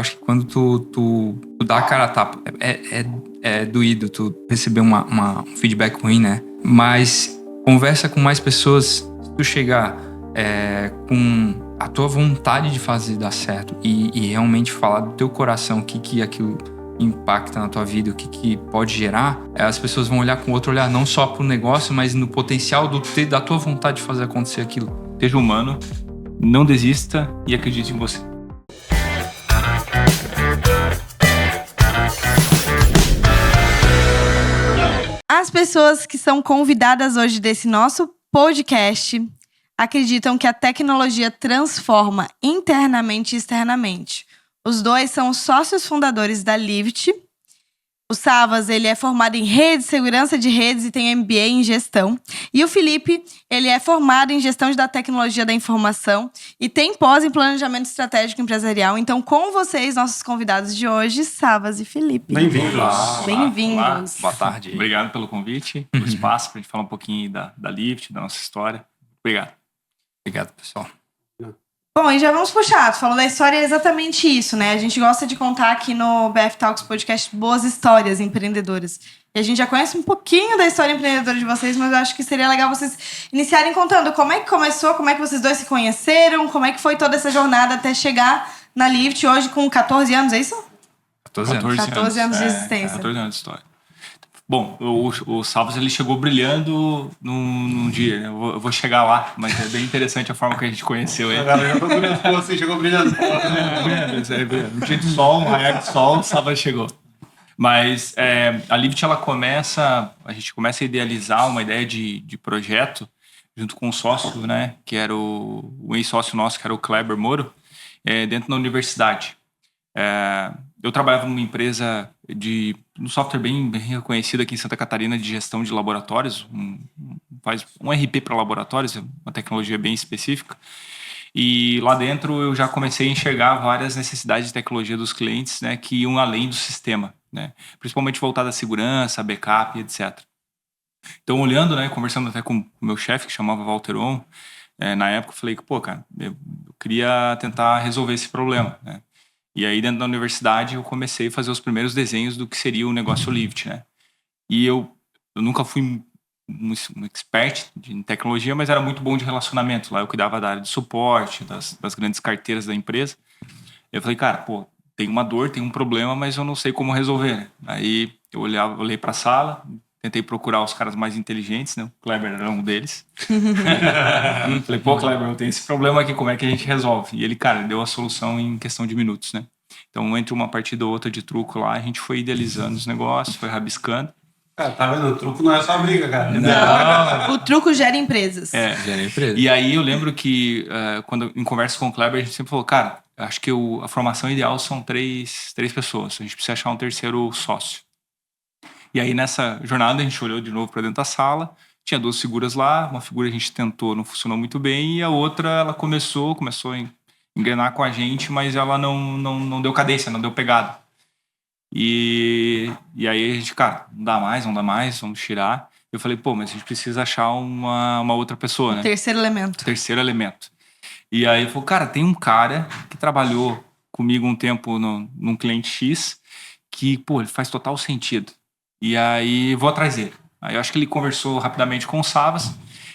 acho que quando tu dá a cara a tapa, é doído tu receber um feedback ruim, né? Mas conversa com mais pessoas. Se tu chegar com a tua vontade de fazer dar certo e realmente falar do teu coração o que aquilo impacta na tua vida, o que pode gerar, as pessoas vão olhar com outro olhar, não só pro negócio, mas no potencial da tua vontade de fazer acontecer aquilo. Seja humano, não desista e acredite em você. As pessoas que são convidadas hoje desse nosso podcast acreditam que a tecnologia transforma internamente e externamente. Os dois são os sócios fundadores da Livt. O Savas, ele é formado em redes, segurança de redes e tem MBA em gestão. E o Felipe, ele é formado em gestão da tecnologia da informação e tem pós em planejamento estratégico empresarial. Então, com vocês, nossos convidados de hoje, Savas e Felipe. Bem-vindos. Bem-vindos. Boa tarde. Obrigado pelo convite, pelo espaço, para a gente falar um pouquinho da Livt, da nossa história. Obrigado. Obrigado, pessoal. Bom, e já vamos puxar. Tu falou da história, é exatamente isso, né? A gente gosta de contar aqui no BF Talks Podcast boas histórias empreendedoras. E a gente já conhece um pouquinho da história empreendedora de vocês, mas eu acho que seria legal vocês iniciarem contando como é que começou, como é que vocês dois se conheceram, como é que foi toda essa jornada até chegar na Livt hoje com 14 anos, é isso? 14 anos. 14 anos de existência. 14 anos de história. Bom, o Savas, ele chegou brilhando num dia, né? Eu vou chegar lá, mas é bem interessante a forma que a gente conheceu ele. Agora já tô curioso como você chegou brilhando. Um dia de sol, um raiar de sol, o Savas chegou. Mas a Livt, a gente começa a idealizar uma ideia de projeto junto com um sócio, né? Que era o ex-sócio nosso, que era o Kleber Moro, dentro da universidade. Eu trabalhava numa empresa um software bem reconhecido aqui em Santa Catarina de gestão de laboratórios, faz um RP para laboratórios, uma tecnologia bem específica. E lá dentro eu já comecei a enxergar várias necessidades de tecnologia dos clientes, né, que iam além do sistema, né, principalmente voltada à segurança, backup, etc. Então, olhando, né, conversando até com o meu chefe, que chamava Walteron, na época eu falei que, cara, eu queria tentar resolver esse problema, né. E aí, dentro da universidade, eu comecei a fazer os primeiros desenhos do que seria o negócio Livt, né? E eu nunca fui um expert em tecnologia, mas era muito bom de relacionamento. Lá eu cuidava da área de suporte, das grandes carteiras da empresa. Eu falei, cara, tem uma dor, tem um problema, mas eu não sei como resolver, né? Aí eu olhei para a sala, tentei procurar os caras mais inteligentes, né? O Kleber era um deles. Falei, Kleber, eu tenho esse problema aqui, como é que a gente resolve? E ele, cara, deu a solução em questão de minutos, né? Então, entre uma partida ou outra de truco lá, a gente foi idealizando os negócios, foi rabiscando. Cara, tá vendo? O truco não é só briga, cara. Não. O truco gera empresas. Gera empresa. E aí eu lembro que, quando em conversa com o Kleber, a gente sempre falou, cara, acho que a formação ideal são três pessoas. A gente precisa achar um terceiro sócio. E aí, nessa jornada, a gente olhou de novo para dentro da sala. Tinha 2 figuras lá. Uma figura a gente tentou, não funcionou muito bem. E a outra, ela começou a engrenar com a gente, mas ela não deu cadência, não deu pegada. E aí a gente, cara, não dá mais, vamos tirar. Eu falei, mas a gente precisa achar uma outra pessoa, né? Terceiro elemento. E aí ele falou, cara, tem um cara que trabalhou comigo um tempo num cliente X que, ele faz total sentido. E aí, vou atrás dele. Aí eu acho que ele conversou rapidamente com o Savas.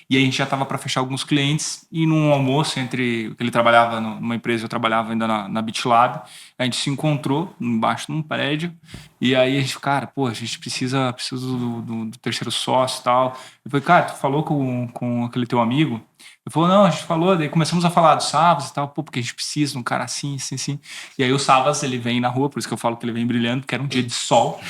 E aí a gente já estava para fechar alguns clientes. E num almoço ele trabalhava numa empresa, eu trabalhava ainda na BitLab. A gente se encontrou embaixo de um prédio. E aí a gente, cara, a gente precisa do terceiro sócio e tal. Eu falei, cara, tu falou com aquele teu amigo? Ele falou, não, a gente falou, daí começamos a falar do Savas e tal, porque a gente precisa de um cara assim. E aí o Savas, ele vem na rua, por isso que eu falo que ele vem brilhando, porque era um dia de sol.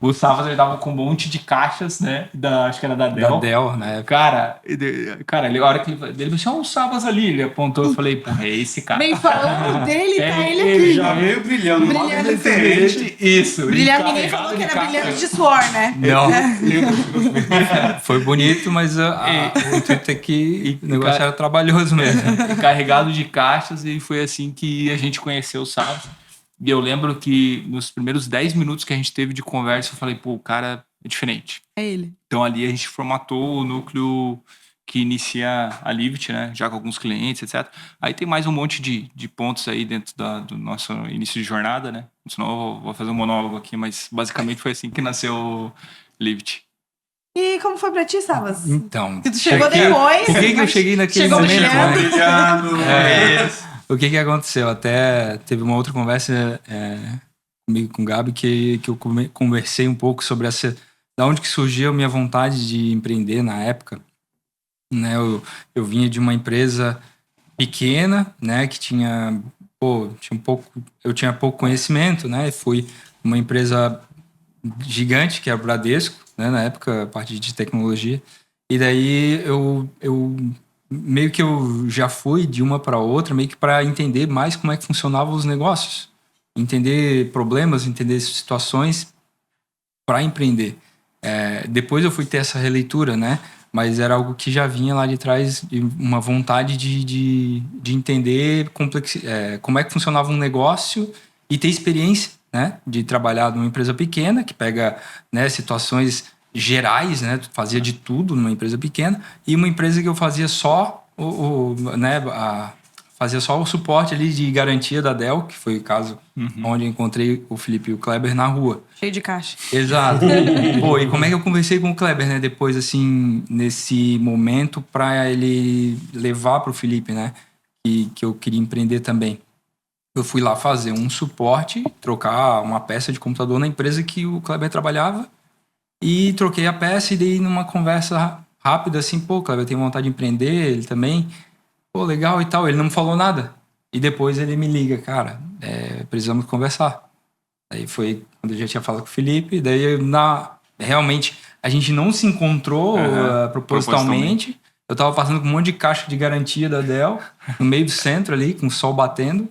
O Savas, ele tava com um monte de caixas, né, acho que era da Dell. Da Dell, né? Cara, a hora que ele disse, o Savas ali, ele apontou, eu falei, é esse cara. Bem falando dele, tá ele aqui. Ele já veio brilhando. Brilhando diferente. Isso. Brilhando, ninguém falou que era brilhando de suor, né? Não. Foi bonito, mas o intuito é que o negócio era trabalhoso mesmo. Carregado de caixas, e foi assim que a gente conheceu o Savas. E eu lembro que nos primeiros 10 minutos que a gente teve de conversa, eu falei, o cara é diferente. É ele. Então ali a gente formatou o núcleo que inicia a Livit, né? Já com alguns clientes, etc. Aí tem mais um monte de pontos aí dentro do nosso início de jornada, né? Senão eu vou fazer um monólogo aqui, mas basicamente foi assim que nasceu o Livit. E como foi pra ti, Savas? Então, Que tu chegou depois. por que eu cheguei naquele Chegou momento? brilhando. Né? Brilhando. O que aconteceu? Até teve uma outra conversa comigo com o Gabi que eu conversei um pouco sobre da onde que surgiu a minha vontade de empreender na época. Né? Eu vinha de uma empresa pequena, né? Que eu tinha pouco conhecimento, né? Fui uma empresa gigante, que é o Bradesco, né? Na época, a parte de tecnologia. E daí eu meio que eu já fui de uma para outra, meio que para entender mais como é que funcionavam os negócios, entender problemas, entender situações para empreender. Depois eu fui ter essa releitura, né? Mas era algo que já vinha lá de trás, de uma vontade de entender como é que funcionava um negócio e ter experiência, né? De trabalhar numa empresa pequena, que pega, né, situações gerais, né? Fazia de tudo numa empresa pequena, e uma empresa que eu fazia só fazia só o suporte ali de garantia da Dell, que foi o caso onde eu encontrei o Felipe e o Kleber na rua. Cheio de caixa. Exato. Pô, e como é que eu conversei com o Kleber, né? Depois, assim, nesse momento, para ele levar pro Felipe, né? Que eu queria empreender também. Eu fui lá fazer um suporte, trocar uma peça de computador na empresa que o Kleber trabalhava, e troquei a peça, e daí numa conversa rápida, assim, pô, Kleber tem vontade de empreender, ele também, pô, legal e tal. Ele não me falou nada. E depois ele me liga, cara, precisamos conversar. Aí foi quando eu já tinha falado com o Felipe, daí realmente a gente não se encontrou propositalmente. Eu tava passando com um monte de caixa de garantia da Dell, no meio do centro ali, com o sol batendo,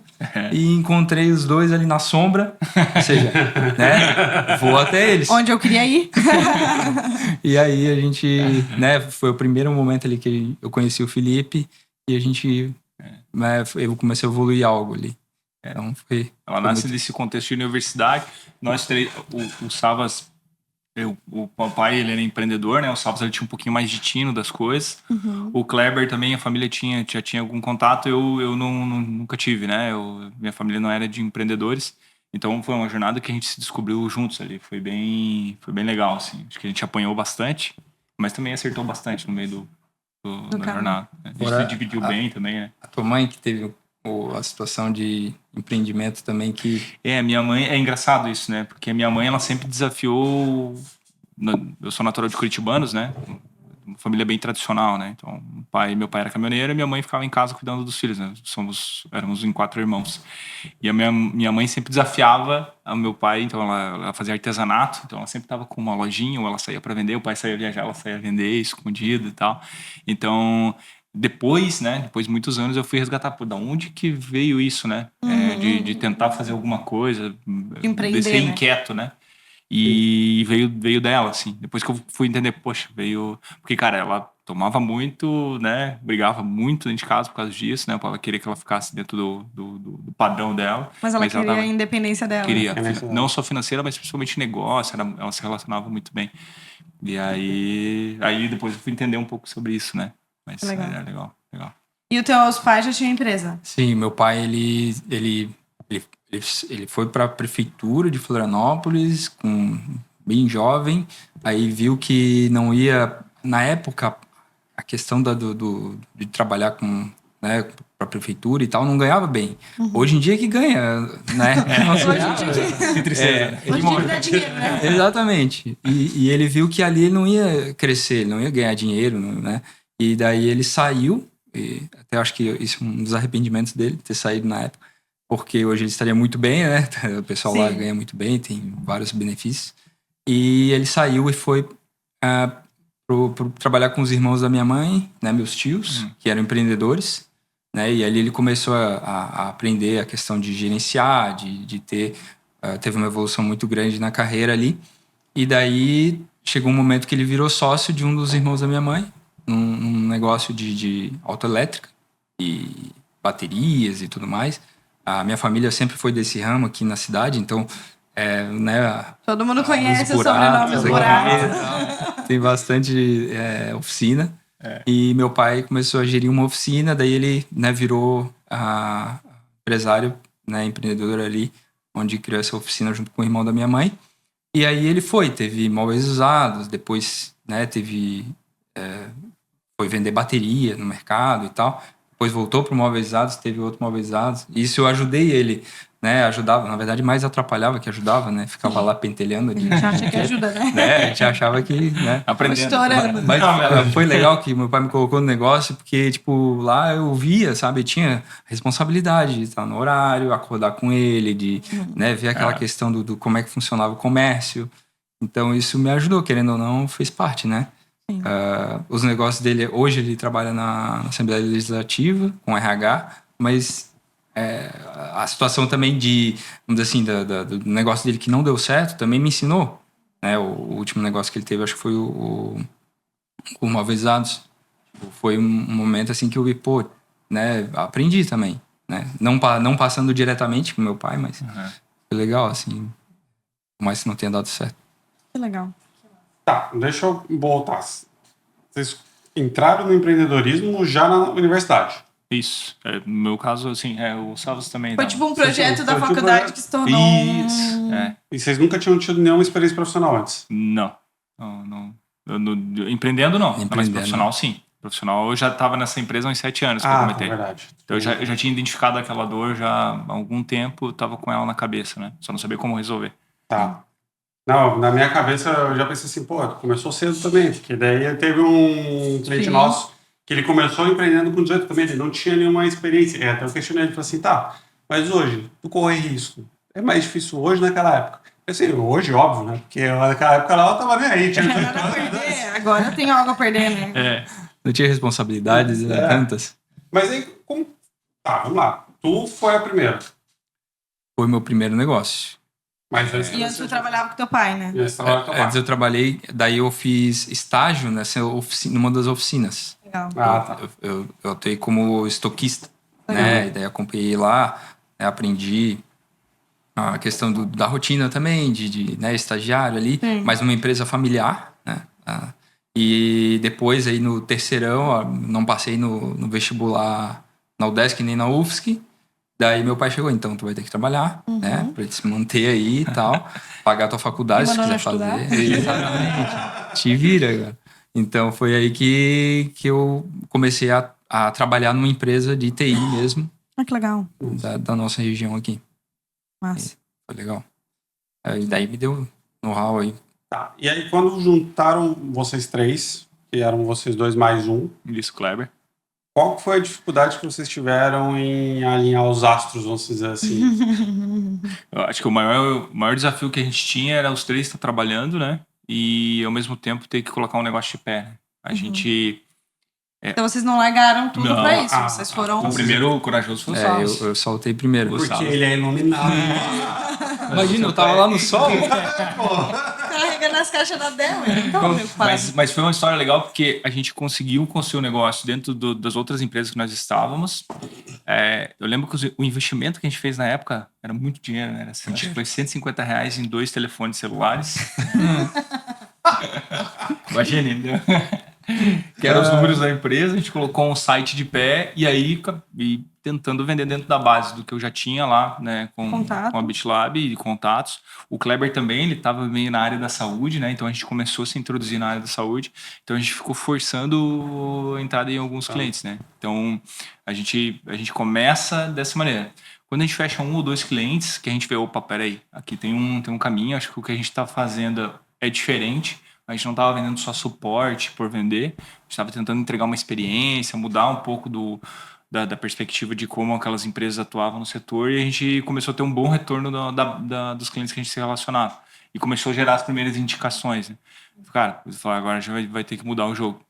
e encontrei os dois ali na sombra, ou seja, né, vou até eles. Onde eu queria ir. E aí a gente, né, foi o primeiro momento ali que eu conheci o Felipe, e a gente, né, eu comecei a evoluir algo ali. Então Ela nasce desse contexto de universidade. Nós três, o Savas, o papai, ele era empreendedor, né? O Savas, ele tinha um pouquinho mais de tino das coisas. O Kleber também, a família já tinha algum contato. Eu nunca tive, né? Minha família não era de empreendedores. Então foi uma jornada que a gente se descobriu juntos ali. Foi bem legal, assim. Acho que a gente apanhou bastante, mas também acertou bastante no meio da jornada. A gente se dividiu bem também, né? A tua mãe que teve a situação de empreendimento também que... Minha mãe... É engraçado isso, né? Porque a minha mãe, ela sempre desafiou... Eu sou natural de Curitibanos, né? Uma família bem tradicional, né? Então, meu pai era caminhoneiro e minha mãe ficava em casa cuidando dos filhos, né? Éramos em 4 irmãos. E a minha mãe sempre desafiava o meu pai, então ela fazia artesanato, então ela sempre estava com uma lojinha, ou ela saía para vender, o pai saía viajar, ela saía vender, escondido e tal. Então... Depois de muitos anos, eu fui resgatar, pô, da onde que veio isso, né? De tentar fazer alguma coisa, empreender, de ser né? inquieto, né? E veio dela, assim. Depois que eu fui entender, poxa, veio... Porque, cara, ela tomava muito, né? Brigava muito dentro de casa por causa disso, né? Ela queria que ela ficasse dentro do padrão dela. Mas ela queria a independência dela. Queria, não só financeira, mas principalmente negócio. Ela se relacionava muito bem. E aí depois eu fui entender um pouco sobre isso, né? Mas era legal. E os teus pais já tinham empresa? Sim, meu pai, ele foi para a prefeitura de Florianópolis bem jovem, aí viu que não ia... Na época, a questão de trabalhar com, né, para a prefeitura e tal, não ganhava bem. Hoje em dia que ganha, né? Hoje em dia dá dinheiro, né? Exatamente. E ele viu que ali ele não ia crescer, ele não ia ganhar dinheiro, né? E daí ele saiu, e até acho que isso é um dos arrependimentos dele, ter saído na época, porque hoje ele estaria muito bem, né? O pessoal lá ganha muito bem, tem vários benefícios. E ele saiu e foi pro trabalhar com os irmãos da minha mãe, né? Meus tios, que eram empreendedores, né? E ali ele começou a aprender a questão de gerenciar, de ter... teve uma evolução muito grande na carreira ali. E daí chegou um momento que ele virou sócio de um dos irmãos da minha mãe, num negócio de autoelétrica e baterias e tudo mais. A minha família sempre foi desse ramo aqui na cidade, então, né... Todo mundo conhece o sobrenome dos Buratos. Tem bastante oficina. E meu pai começou a gerir uma oficina, daí ele, né, virou empresário, né, empreendedor ali, onde criou essa oficina junto com o irmão da minha mãe. E aí ele teve móveis usados, depois, né, foi vender bateria no mercado e tal. Depois voltou para móveis usados, teve outro móveis usados. E isso eu ajudei ele, né, ajudava, na verdade mais atrapalhava que ajudava, né, ficava lá pentelhando. A gente acha que ajuda, né? A gente achava que, né... Aprendendo. Estourando. Mas foi legal que meu pai me colocou no negócio, porque, tipo, lá eu via, sabe? Eu tinha responsabilidade de estar no horário, acordar com ele, de né, ver aquela questão do como é que funcionava o comércio. Então, isso me ajudou, querendo ou não, fez parte, né? Os negócios dele, hoje ele trabalha na Assembleia Legislativa, com RH, mas a situação também vamos dizer assim, do negócio dele que não deu certo, também me ensinou. Né? O último negócio que ele teve, acho que foi o Móveis Usados. Foi um momento assim que eu vi, né, aprendi também. Né? Não passando diretamente com meu pai, mas foi legal, assim, por mais que não tenha dado certo. Que legal. Tá, deixa eu voltar. Vocês entraram no empreendedorismo já na universidade. Isso. No meu caso, assim, o Salvas também. Foi tipo um projeto da foi tipo faculdade que se tornou. Isso. E vocês nunca tinham tido nenhuma experiência profissional antes? Não. Empreendendo, não. Mas Empreendendo. profissional, sim. Profissional, eu já estava nessa empresa há uns 7 anos que eu comentei. Verdade. Então, eu já tinha identificado aquela dor já há algum tempo, eu estava com ela na cabeça, né? Só não sabia como resolver. Tá. Não, na minha cabeça eu já pensei assim, começou cedo também, porque daí teve um cliente nosso que ele começou empreendendo com 18 também, ele não tinha nenhuma experiência. Até eu questionei ele, falei assim, tá, mas hoje, tu corre risco. É mais difícil hoje naquela época? Assim, hoje, óbvio, né? Porque naquela época lá eu tava nem aí. Tinha Nada a perder. Agora eu tenho algo a perder, né? Não tinha responsabilidades tantas. Mas aí, como... Tá, vamos lá. Tu foi a primeira. Foi meu primeiro negócio. Mas antes E antes tu trabalhava com teu pai, né? Antes eu trabalhei, daí eu fiz estágio numa das oficinas. Legal. Tá. Eu atuei como estoquista, né? E daí acompanhei lá, né? Aprendi a questão da rotina também, de né, estagiário ali, mas numa empresa familiar, né? E depois aí no terceirão, ó, não passei no vestibular na UDESC nem na UFSC. Daí meu pai chegou, então tu vai ter que trabalhar, né? Pra te manter aí e tal. Pagar tua faculdade se quiser fazer. Exatamente. Te vira, cara. Então foi aí que eu comecei a trabalhar numa empresa de TI mesmo. Que legal. Da nossa região aqui. Massa. Foi legal. Aí daí me deu know-how aí. Tá. E aí quando juntaram vocês três, que eram vocês dois mais um, Isso, Kleber. qual foi a dificuldade que vocês tiveram em alinhar os astros, vamos dizer assim? Eu acho que o maior desafio que a gente tinha era os três estar trabalhando, né? E ao mesmo tempo ter que colocar um negócio de pé. Né? A gente... Então vocês não largaram tudo Não. pra isso. Vocês foram. O primeiro corajoso foi o Salvas. Eu saltei primeiro. Porque ele é iluminado. Imagina, eu tava lá no sol. Carregando as caixas da dela. Então, meu pai. Mas foi uma história legal porque a gente conseguiu construir um negócio dentro das outras empresas que nós estávamos. Eu lembro que o investimento que a gente fez na época era muito dinheiro, né? Acho que foi R$150 em 2 telefones celulares. Imagina, entendeu? Que eram os números da empresa, a gente colocou um site de pé e aí tentando vender dentro da base do que eu já tinha lá, né, com a BitLab e contatos. O Kleber também, ele estava meio na área da saúde, né, então a gente começou a se introduzir na área da saúde, então a gente ficou forçando a entrada em alguns clientes, né. Então a gente começa dessa maneira. Quando a gente fecha 1 ou 2 clientes, que a gente vê, opa, peraí, aqui tem um caminho, acho que o que a gente está fazendo é diferente. A gente não estava vendendo só suporte por vender, a gente estava tentando entregar uma experiência, mudar um pouco da perspectiva de como aquelas empresas atuavam no setor e a gente começou a ter um bom retorno dos clientes que a gente se relacionava. E começou a gerar as primeiras indicações. Né? Cara, agora a gente vai ter que mudar o jogo.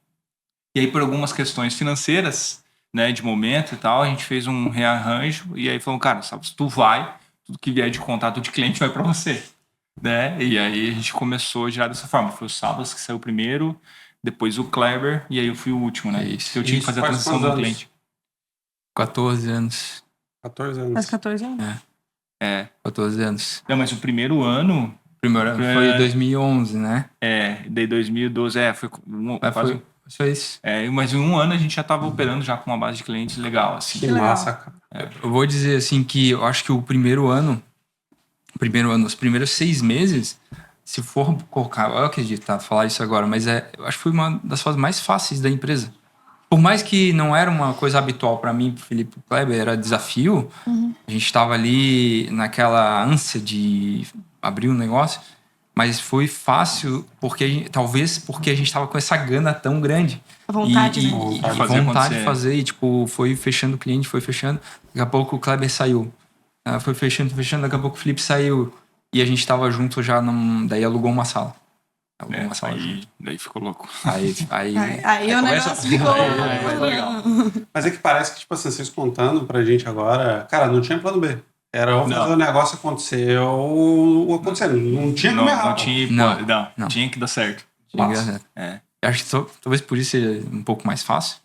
E aí, por algumas questões financeiras, né, de momento e tal, a gente fez um rearranjo e aí falou, cara, sabe, se tu vai, tudo que vier de contato de cliente vai para você. Né? E aí a gente começou a girar dessa forma. Foi o Salvas que saiu primeiro, depois o Kleber e aí eu fui o último, né? Isso. Eu tinha que fazer a transição do cliente. 14 anos. 14 anos. Faz 14 anos. 14 anos. Não, mas o primeiro ano... Primeiro ano foi 2011, né? Daí 2012, foi Só isso. Mas em um ano a gente já estava operando já com uma base de clientes legal, assim. Que legal. massa, cara. Eu vou dizer assim que eu acho que o primeiro ano, os primeiros 6 meses, se for colocar, eu acredito, tá, falar isso agora, mas eu acho que foi uma das fases mais fáceis da empresa. Por mais que não era uma coisa habitual para mim, pro Felipe Kleber, era desafio, a gente estava ali naquela ânsia de abrir um negócio, mas foi fácil talvez porque a gente estava com essa gana tão grande. A vontade, e, né? e Fazer vontade acontecer. de fazer, e tipo, foi fechando o cliente, foi fechando. Daqui a pouco o Kleber saiu. Foi fechando, daqui a pouco o Felipe saiu. E a gente tava junto já, daí alugou uma sala. Alugou uma sala junto. Daí ficou louco. Aí o negócio ficou... Mas é que parece que, tipo assim, vocês contando pra gente agora, cara, não tinha plano B. Era ou fazer o negócio acontecer ou acontecer. Não tinha como errar. Não tinha que dar certo. Massa. Eu acho que talvez por isso seja um pouco mais fácil.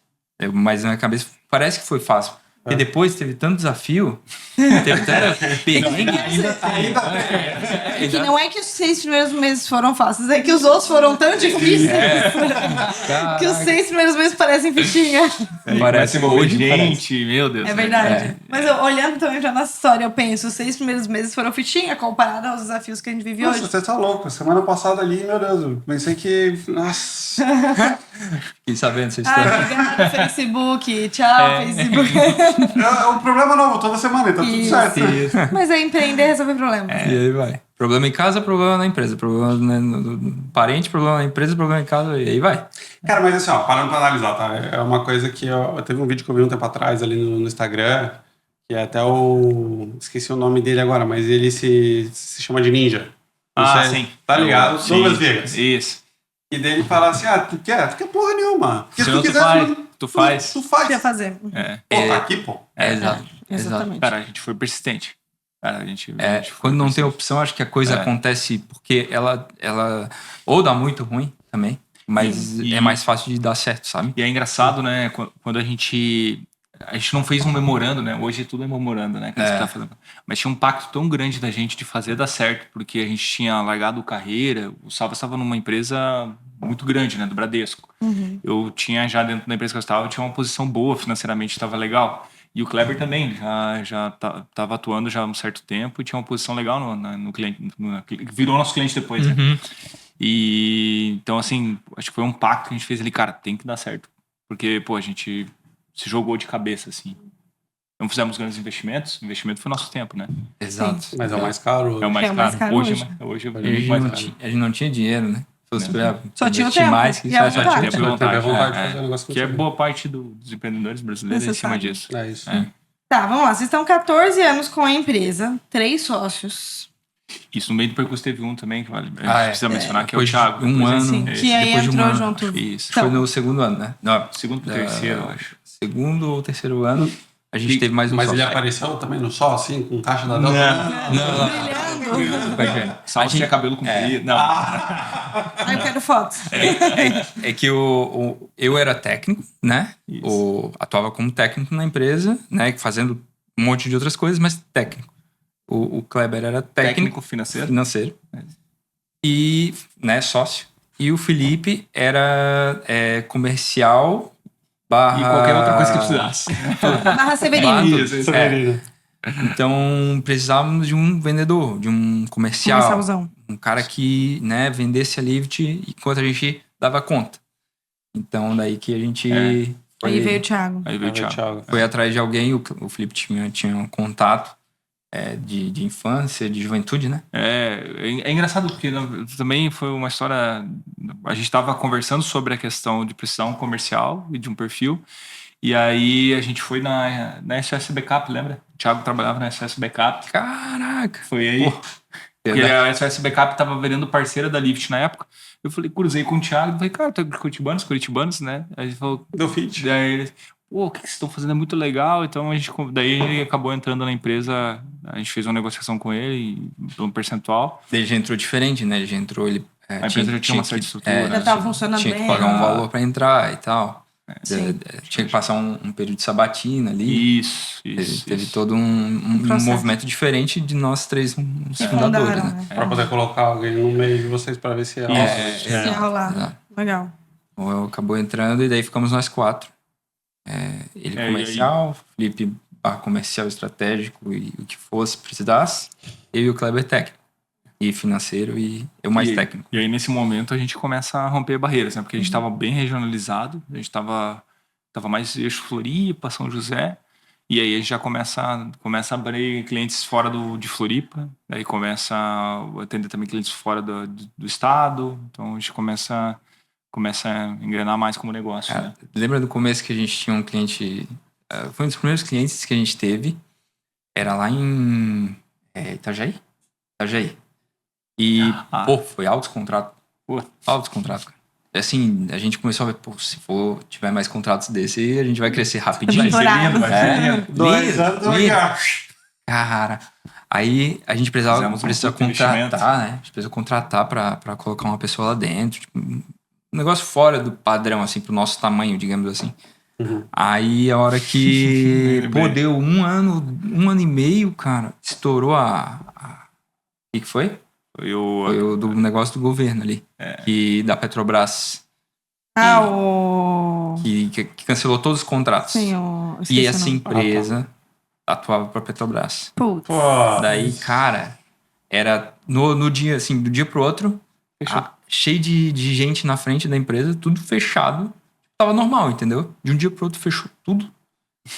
Mas na minha cabeça parece que foi fácil. Porque depois teve tanto desafio, teve tanta perrengue. E que não é que os 6 primeiros meses foram fáceis, é que os outros foram tão difíceis que os 6 primeiros meses parecem fichinha. Parece hoje, gente, meu Deus. É verdade. Mas olhando também pra nossa história, eu penso, os 6 primeiros meses foram fichinha comparado aos desafios que a gente vive Nossa, hoje. você tá louco. Semana passada ali, meu Deus, eu pensei que... Nossa. Fiquei sabendo essa história. Obrigada, Facebook. Tchau, Facebook. O problema não, toda semana, então tudo Isso. certo. Mas é empreender resolver problemas. E aí vai. Problema em casa, problema na empresa. Problema no parente, problema na empresa, problema em casa. E aí vai. Cara, mas assim, ó, parando pra analisar, tá? É uma coisa que eu teve um vídeo que eu vi um tempo atrás ali no Instagram, que é até esqueci o nome dele agora, mas ele se chama de Ninja. Sim. Tá ligado? Sim. Las Vegas. Isso. E daí ele fala assim, tu quer? Tu quer porra nenhuma. Porque Se não, tu faz. Tu faz. Tu faz. Quer fazer. Pô, tá aqui, pô. Exato. Exatamente. Cara, a gente foi persistente. Cara, a gente Quando não tem persistente. opção, acho que a coisa acontece porque ela ou dá muito ruim também, mas é mais fácil de dar certo, sabe? E é engraçado, né? Quando a gente não fez um memorando, né? Hoje tudo é memorando, né? Que você tá fazendo. Mas tinha um pacto tão grande da gente de fazer dar certo, porque a gente tinha largado carreira. O Salva estava numa empresa muito grande, né? Do Bradesco. Eu tinha já dentro da empresa que eu estava, tinha uma posição boa financeiramente, estava legal. E o Kleber também já estava atuando já há um certo tempo e tinha uma posição legal no cliente, virou nosso cliente depois, né? E então, assim, acho que foi um pacto que a gente fez ali, cara, tem que dar certo. Porque, pô, a gente se jogou de cabeça, assim. Não fizemos grandes investimentos, o investimento foi nosso tempo, né? Exato. Mas é o mais caro. É o mais É o mais caro. caro Hoje hoje. A gente não tinha dinheiro, né? Se fosse pra Só tinha o investir tempo. mais, que E a só vontade. tinha Teve a vontade de fazer um negócio que é contigo. boa parte dos empreendedores brasileiros em cima Necessário. disso. É isso. Tá, vamos lá. Vocês estão 14 anos com a empresa, 3 sócios. Isso no meio do percurso teve um também que vale. Precisa mencionar, que é o Depois de Thiago. um Depois, ano. Sim, Esse, que aí depois de um entrou ano, junto. Isso. Foi no segundo ano, né? Não, Segundo pro terceiro, eu acho. segundo ou terceiro ano, a gente teve mais um Mas ele sócio. apareceu também no sol, assim, com caixa da Delta? Brilhando. Salvo tinha cabelo comprido. Não. Aí eu quero fotos. É que eu era técnico, né? Atuava como técnico na empresa, né? Fazendo um monte de outras coisas, mas técnico. O Kleber era técnico financeiro. E, né, sócio. E o Felipe era comercial barra... E qualquer outra coisa que precisasse. Barra Severino. Isso. Então, precisávamos de um vendedor, de um comercial. Comercialzão. Um cara que, né, vendesse a Lift enquanto a gente dava conta. Então, daí que a gente... Aí veio o Thiago. Aí veio o Thiago. Foi atrás de alguém, o Felipe tinha um contato de infância, de juventude, né? É engraçado porque também foi uma história... A gente estava conversando sobre a questão de precisar um comercial e de um perfil. E aí a gente foi na SOS Backup, lembra? O Thiago trabalhava na SOS Backup. Caraca! Foi aí. Porque a SOS Backup estava vendendo parceira da Lift na época. Eu falei, cruzei com o Thiago. Falei, cara, tu é curitibanos, né? Aí ele falou... Deu fit. Daí ele... Pô, o que vocês estão fazendo é muito legal. Então, daí ele acabou entrando na empresa. A gente fez uma negociação com ele por um percentual. Ele já entrou diferente, né? Ele já entrou... A empresa já tinha uma certa estrutura. Já tava funcionando Tinha bem. que pagar um valor pra entrar e tal. Sim. Tinha que passar um período de sabatina ali. Isso. Teve todo um movimento diferente de nós três, os fundadores, né? Pra poder colocar alguém no meio de vocês pra ver se Ia rolar. Legal. Acabou entrando e daí ficamos nós 4. Ele comercial, Felipe comercial estratégico e o que fosse precisasse. Eu e o Kleber técnico. E financeiro e eu mais técnico. E aí, nesse momento, a gente começa a romper barreiras, né? Porque a gente estava bem regionalizado, a gente estava mais eixo Floripa, São José, e aí a gente já começa a abrir clientes fora de Floripa, aí começa a atender também clientes fora do estado, então a gente começa a engrenar mais como negócio. Né? Lembra do começo que a gente tinha um cliente... foi um dos primeiros clientes que a gente teve, era lá em Itajaí. E, foi altos contratos. Altos contratos, cara. Assim, a gente começou a ver, se tiver mais contratos desse, a gente vai crescer rapidinho. Vai ser lindo. 2 anos, Cara, aí a gente precisa contratar, né? A gente precisa contratar pra colocar uma pessoa lá dentro. Tipo, um negócio fora do padrão, assim, pro nosso tamanho, digamos assim. Aí, a hora que... deu 1 ano e meio, cara, estourou O que foi? Foi o do negócio do governo ali. Da Petrobras. Que cancelou todos os contratos. Sim, e essa empresa atuava pra Petrobras. Putz. Daí, cara, era no dia, assim, do dia pro outro, cheio de gente na frente da empresa, tudo fechado. Tava normal, entendeu? De um dia pro outro fechou tudo.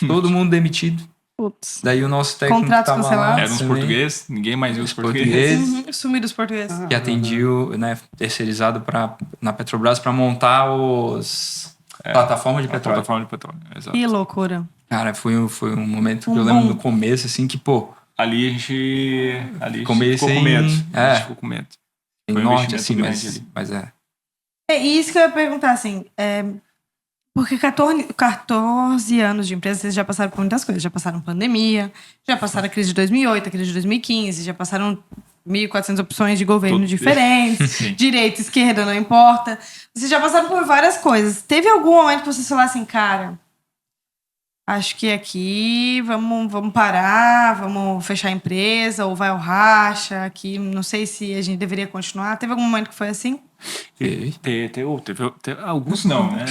Todo mundo demitido. Putz. Daí o nosso técnico Contratos tava cancelados. lá. Eram os portugueses, ninguém mais viu os portugueses. Sumiram os portugueses. Que atendiu, né, terceirizado na Petrobras para montar plataforma de petróleo. Plataforma de petróleo, exato. Que loucura. Cara, foi um momento que eu lembro no começo, assim, que, ali a gente ficou com medo. A gente ficou com medo. Foi norte, assim, grande mas É isso que eu ia perguntar, assim, porque 14 anos de empresa, vocês já passaram por muitas coisas. Já passaram pandemia, já passaram a crise de 2008, a crise de 2015, já passaram 1.400 opções de governo diferentes, direita, esquerda, não importa. Vocês já passaram por várias coisas. Teve algum momento que vocês falaram assim, cara, acho que aqui vamos parar, vamos fechar a empresa, ou vai ao racha, aqui não sei se a gente deveria continuar. Teve algum momento que foi assim? Teve alguns não, né?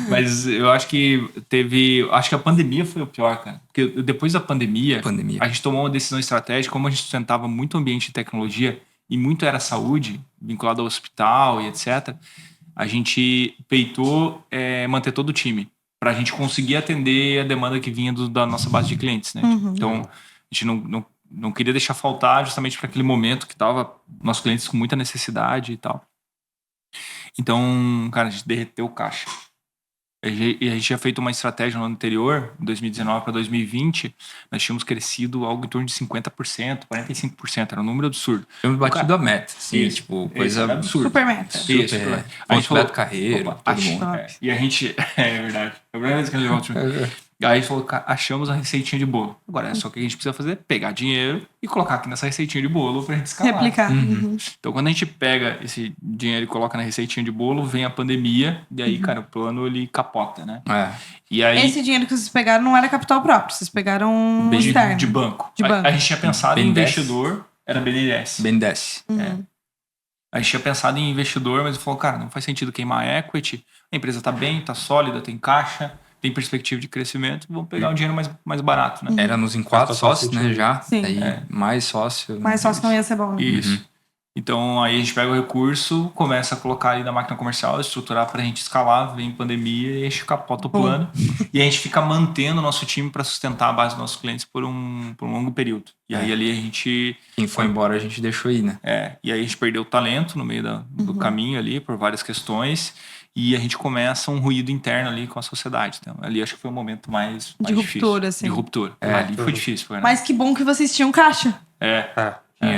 Mas eu acho que acho que a pandemia foi o pior, cara. Porque depois da pandemia, a gente tomou uma decisão estratégica, como a gente sustentava muito o ambiente de tecnologia e muito era saúde, vinculado ao hospital e etc., a gente peitou manter todo o time, para a gente conseguir atender a demanda que vinha da nossa base de clientes, né? Então, a gente não queria deixar faltar justamente para aquele momento que tava nossos clientes com muita necessidade e tal. Então, cara, a gente derreteu o caixa. E a gente tinha feito uma estratégia no ano anterior, 2019 para 2020, nós tínhamos crescido algo em torno de 50%, 45%, era um número absurdo. Tínhamos batido a meta, sim, coisa absurda. Super meta. Isso, a gente falou carreira, todo mundo. E a gente, é verdade, é a primeira vez que a gente levou Aí a gente falou, achamos a receitinha de bolo. Agora, só que a gente precisa fazer é pegar dinheiro e colocar aqui nessa receitinha de bolo pra gente escalar. Replicar. Então, quando a gente pega esse dinheiro e coloca na receitinha de bolo, vem a pandemia, e aí, cara, o plano, ele capota, né? E aí, esse dinheiro que vocês pegaram não era capital próprio, vocês pegaram externo. De banco. De banco. A gente tinha pensado em investidor, era BNDES. BNDES. A gente tinha pensado em investidor, mas falou, cara, não faz sentido queimar a equity, a empresa tá bem, tá sólida, tem caixa, tem perspectiva de crescimento, vamos pegar um dinheiro mais barato, né? Éramos em 4 sócios, né, já. Sim. Aí, mais sócio. Mais sócio não ia ser bom, né? Isso. Então, aí a gente pega o recurso, começa a colocar ali na máquina comercial, estruturar pra gente escalar, vem pandemia e a gente capota o plano. E a gente fica mantendo o nosso time para sustentar a base dos nossos clientes por um longo período. E aí ali a gente... Quem foi embora a gente deixou ir, né? E aí a gente perdeu o talento no meio do caminho ali, por várias questões. E a gente começa um ruído interno ali com a sociedade. Então, ali acho que foi o momento mais de difícil. Ruptura, assim. De ruptura. Ali foi difícil. Foi, né? Mas que bom que vocês tinham caixa.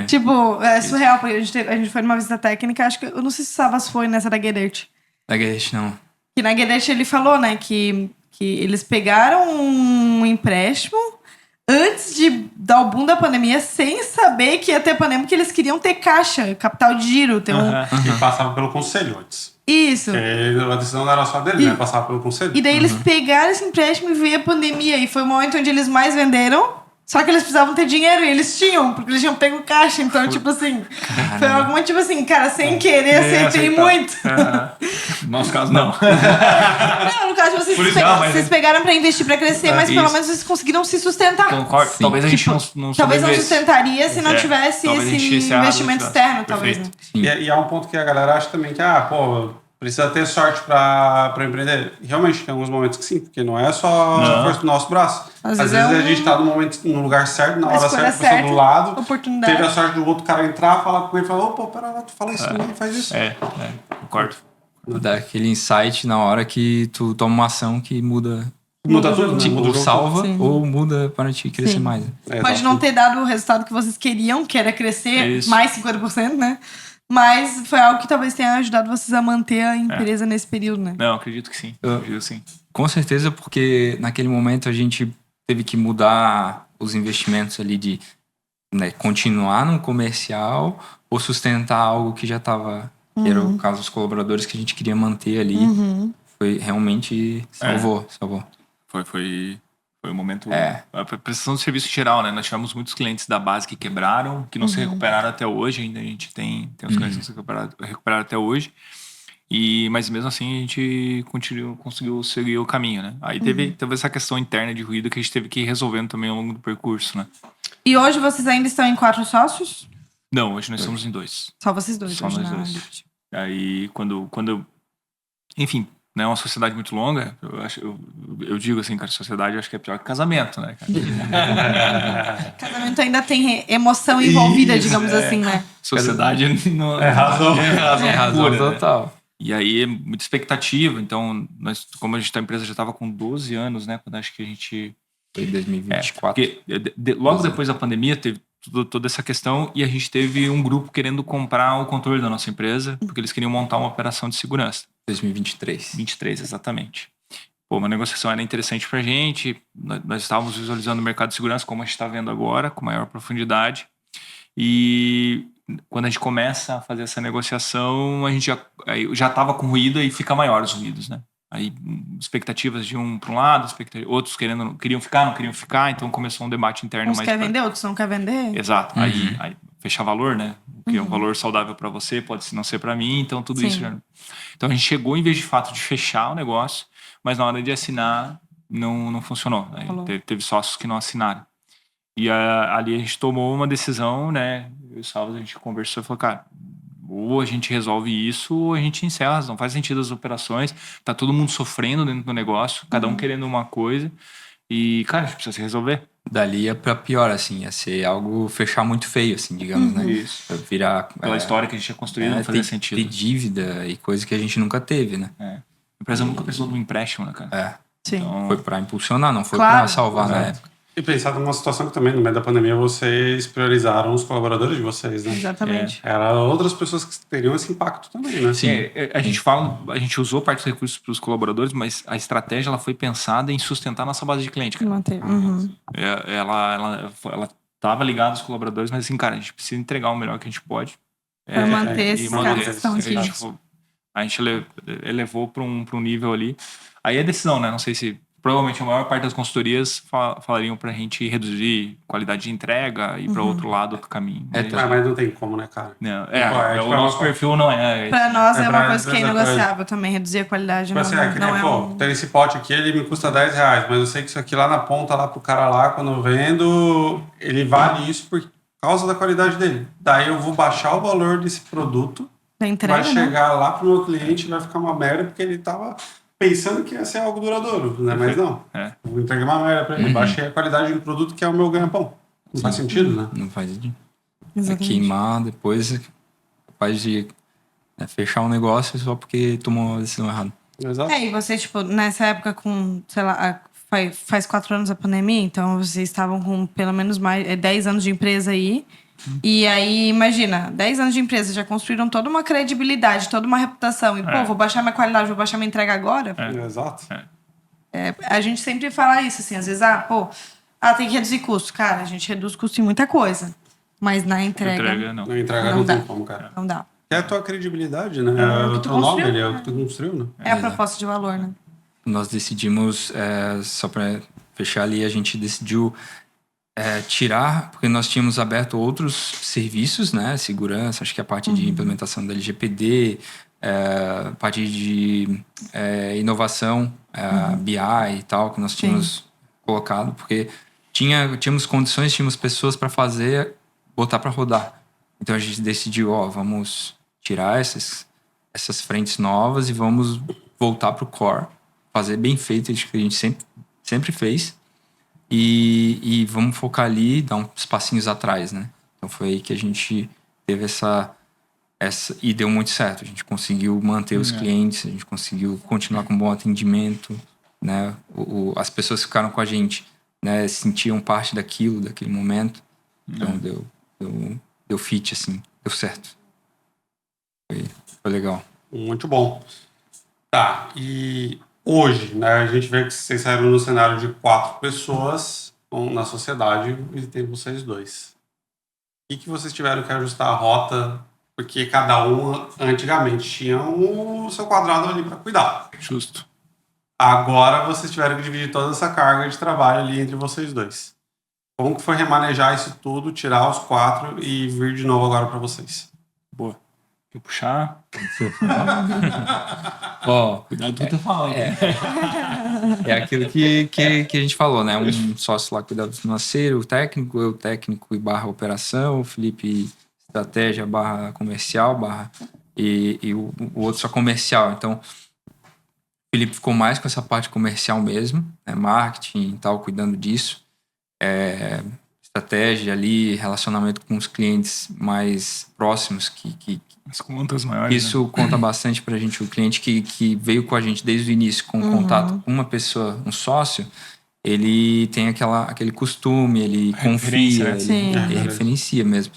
Tipo, é surreal, porque a gente foi numa visita técnica, acho que, eu não sei se o Savas foi nessa da Gedert. Da Gedert, não. Que na Gedert ele falou, né, que eles pegaram um empréstimo antes de dar o boom da pandemia, sem saber que ia ter pandemia, porque eles queriam ter caixa, capital de giro, ter E passava pelo conselho antes. Isso. A decisão não era só deles, né? Passava pelo conselho. E daí eles pegaram esse empréstimo e veio a pandemia. E foi o momento onde eles mais venderam. Só que eles precisavam ter dinheiro e eles tinham, porque eles tinham pego caixa. Então, tipo assim, foi alguma, tipo assim, cara, sem querer, acertei muito. No nosso caso, não. Não, no caso, vocês pegaram pra investir, pra crescer, mas pelo menos vocês conseguiram se sustentar. Concordo. Talvez a gente Tipo, não talvez não sobrevivesse. sustentaria se não tivesse talvez a gente esse errado, investimento não externo, tivesse. talvez. Né? Perfeito. E é um ponto que a galera acha também que, precisa ter sorte pra empreender. Realmente, tem alguns momentos que sim, porque não é só força do nosso braço. Às vezes a gente tá no lugar certo, na hora certa, a pessoa do lado, oportunidade. teve a sorte do outro cara entrar, falar com ele e falar, opa, pera lá, tu fala isso também, faz isso. Concordo. Dá aquele insight na hora que tu toma uma ação que muda tudo, né? Tipo, Muda o jogo. salva Sim. ou muda para te crescer Sim. mais. Pode não ter dado o resultado que vocês queriam, que era crescer Isso. mais 50%, né? Mas foi algo que talvez tenha ajudado vocês a manter a empresa nesse período, né? Não, acredito que sim. Acredito sim. Com certeza, porque naquele momento a gente teve que mudar os investimentos ali de continuar no comercial ou sustentar algo que já estava... Que era o caso dos colaboradores que a gente queria manter ali. Foi realmente... Salvou. Foi um momento... A prestação de serviço geral, né? Nós tivemos muitos clientes da base que quebraram, que não se recuperaram até hoje. Ainda a gente tem uns clientes que se recuperaram até hoje. Mas mesmo assim a gente conseguiu seguir o caminho, né? Aí teve essa questão interna de ruído que a gente teve que ir resolvendo também ao longo do percurso, né? E hoje vocês ainda estão em 4 sócios? Não, hoje nós estamos em 2. Só vocês dois. Só hoje nós na dois. Lift. Aí quando enfim, né, uma sociedade muito longa, eu digo assim, cara, sociedade eu acho que é pior que casamento, né, cara? Casamento ainda tem emoção envolvida, digamos assim, né? Sociedade não É razão. É razão pura, né? total. E aí é muita expectativa, então como a empresa já estava com 12 anos, né, quando acho que a gente... Foi em 2024. Porque logo depois da pandemia teve toda essa questão e a gente teve um grupo querendo comprar o controle da nossa empresa, porque eles queriam montar uma operação de segurança. 2023. 23, exatamente. Pô, uma negociação era interessante pra gente, nós estávamos visualizando o mercado de segurança como a gente está vendo agora, com maior profundidade. E quando a gente começa a fazer essa negociação, a gente já estava com ruído e fica maior os ruídos, né? Aí expectativas de um para um lado, outros queriam ficar, não queriam ficar, então começou um debate interno Uns mais... querem vender, outros não querem vender. Exato. Aí fechar valor, né? O que é um valor saudável para você pode não ser para mim, então tudo isso já... Então a gente chegou, em vez de fato de fechar o negócio, mas na hora de assinar não funcionou. Teve sócios que não assinaram. E ali a gente tomou uma decisão, né? Eu e o Salvas, a gente conversou e falou, cara, ou a gente resolve isso ou a gente encerra, não faz sentido as operações, tá todo mundo sofrendo dentro do negócio, cada um querendo uma coisa e, cara, a gente precisa se resolver. Dali ia pra pior, assim, ia ser algo fechar muito feio, assim, digamos, né? Isso. Virar... Pela história que a gente tinha construído, não fazia sentido. Ter dívida e coisa que a gente nunca teve, né? A empresa nunca precisou de um empréstimo, né, cara? Sim. Então, Foi pra impulsionar, não foi Claro. pra salvar na época. E pensar numa situação que também, no meio da pandemia, vocês priorizaram os colaboradores de vocês, né? Exatamente. Eram outras pessoas que teriam esse impacto também, né? Sim. a gente usou parte dos recursos para os colaboradores, mas a estratégia ela foi pensada em sustentar nossa base de cliente, cara. Manter. Ela estava ligada aos colaboradores, mas assim, cara, a gente precisa entregar o melhor que a gente pode. Pra manter e esses manter. caras que estão aqui. A gente elevou para um nível ali. Aí é decisão, né? Não sei se... Provavelmente a maior parte das consultorias falariam pra gente reduzir qualidade de entrega e ir para outro lado, outro caminho. Mas não tem como, né, cara? Não, Pô, o nosso perfil não é. Pra nós é uma pra coisa que é essa inegociável também, reduzir a qualidade. Tipo assim, tem esse pote aqui, ele me custa R$10, mas eu sei que isso aqui lá na ponta, lá pro cara lá, quando eu vendo, ele vale isso por causa da qualidade dele. Daí eu vou baixar o valor desse produto, da entrega, vai chegar lá pro meu cliente e vai ficar uma merda, porque ele tava pensando que ia ser algo duradouro, né? Mas não. Vou entregar uma merda pra ele. Baixei a qualidade de um produto que é o meu ganha-pão. Não faz sentido, né? Não faz sentido. Exatamente. Queimar, depois capaz de fechar um negócio só porque tomou uma decisão errada. Exato. E você, tipo, nessa época com, sei lá, faz 4 anos a pandemia, então vocês estavam com pelo menos 10 anos de empresa aí. E aí, imagina, 10 anos de empresa, já construíram toda uma credibilidade, toda uma reputação. E, vou baixar minha qualidade, vou baixar minha entrega agora. Exato. A gente sempre fala isso, assim, às vezes, tem que reduzir custo. Cara, a gente reduz custo em muita coisa. Mas na entrega não. Não entregar não tem como, cara. Não dá. É a tua credibilidade, né? É o o que tu teu nome, construiu, é o que tu construiu, né? É a proposta de valor, né? Nós decidimos, só para fechar ali, a gente decidiu tirar, porque nós tínhamos aberto outros serviços, né? Segurança, acho que a parte de implementação da LGPD, a parte de inovação, BI e tal, que nós tínhamos colocado, porque tínhamos condições, tínhamos pessoas para fazer, botar para rodar. Então a gente decidiu, vamos tirar essas frentes novas e vamos voltar para o core, fazer bem feito, que a gente sempre fez. E vamos focar ali, dar uns passinhos atrás, né? Então foi aí que a gente teve essa e deu muito certo. A gente conseguiu manter os clientes, a gente conseguiu continuar com bom atendimento, né? As pessoas que ficaram com a gente, né? Sentiam parte daquele momento. Então deu fit, assim, deu certo. Foi legal. Muito bom. Tá, e hoje, né, a gente vê que vocês saíram no cenário de 4 pessoas na sociedade e tem vocês 2. E que vocês tiveram que ajustar a rota, porque cada um antigamente tinha o seu quadrado ali para cuidar. Justo. Agora vocês tiveram que dividir toda essa carga de trabalho ali entre vocês 2. Como que foi remanejar isso tudo, tirar os 4 e vir de novo agora para vocês? Boa. Quer puxar? Cuidado com o que tu fala. É aquilo que a gente falou, né? Um sócio lá cuidado financeiro, o técnico, eu técnico e barra operação, o Felipe estratégia barra comercial, e o outro só comercial. Então, o Felipe ficou mais com essa parte comercial mesmo, né? Marketing e tal, cuidando disso. Estratégia ali, relacionamento com os clientes mais próximos as contas maiores. Isso, né? Conta bastante pra gente. O cliente que veio com a gente desde o início com contato com uma pessoa, um sócio, ele tem aquele costume, ele confia, ele referencia mesmo.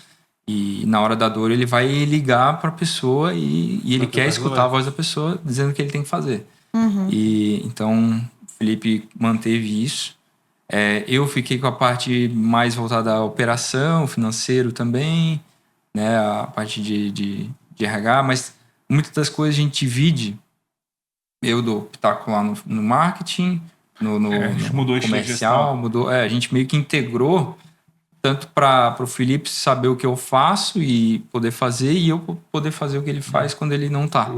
E na hora da dor ele vai ligar pra pessoa e ele quer escutar a voz da pessoa dizendo o que ele tem que fazer. E então o Felipe manteve isso. Eu fiquei com a parte mais voltada à operação, financeiro também, né, a parte de RH, mas muitas das coisas a gente divide. Eu dou pitaco lá no marketing, no comercial, a gente meio que integrou tanto para o Felipe saber o que eu faço e poder fazer, e eu poder fazer o que ele faz quando ele não tá.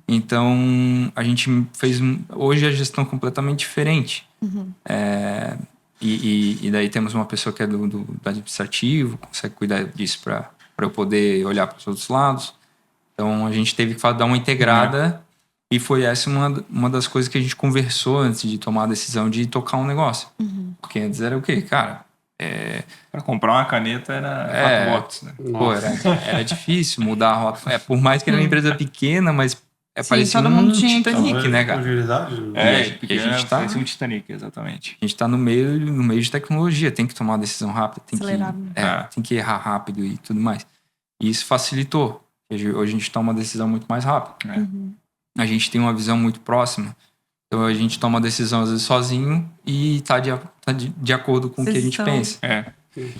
Então a gente fez hoje a gestão completamente diferente. E daí temos uma pessoa que é do administrativo, consegue cuidar disso para eu poder olhar para os outros lados. Então a gente teve que dar uma integrada e foi essa uma das coisas que a gente conversou antes de tomar a decisão de tocar um negócio. Porque antes era o quê? Cara, para comprar uma caneta era 4 votos, né? Pô, era difícil mudar a rota. Por mais que era uma empresa pequena, mas parecia um Titanic, né, cara? E a gente parecia um Titanic, exatamente. A gente tá no meio de tecnologia, tem que tomar uma decisão rápida, tem que errar rápido e tudo mais. E isso facilitou. Hoje a gente toma uma decisão muito mais rápida. A gente tem uma visão muito próxima. Então a gente toma uma decisão às vezes sozinho e tá de acordo com o que a gente pensa.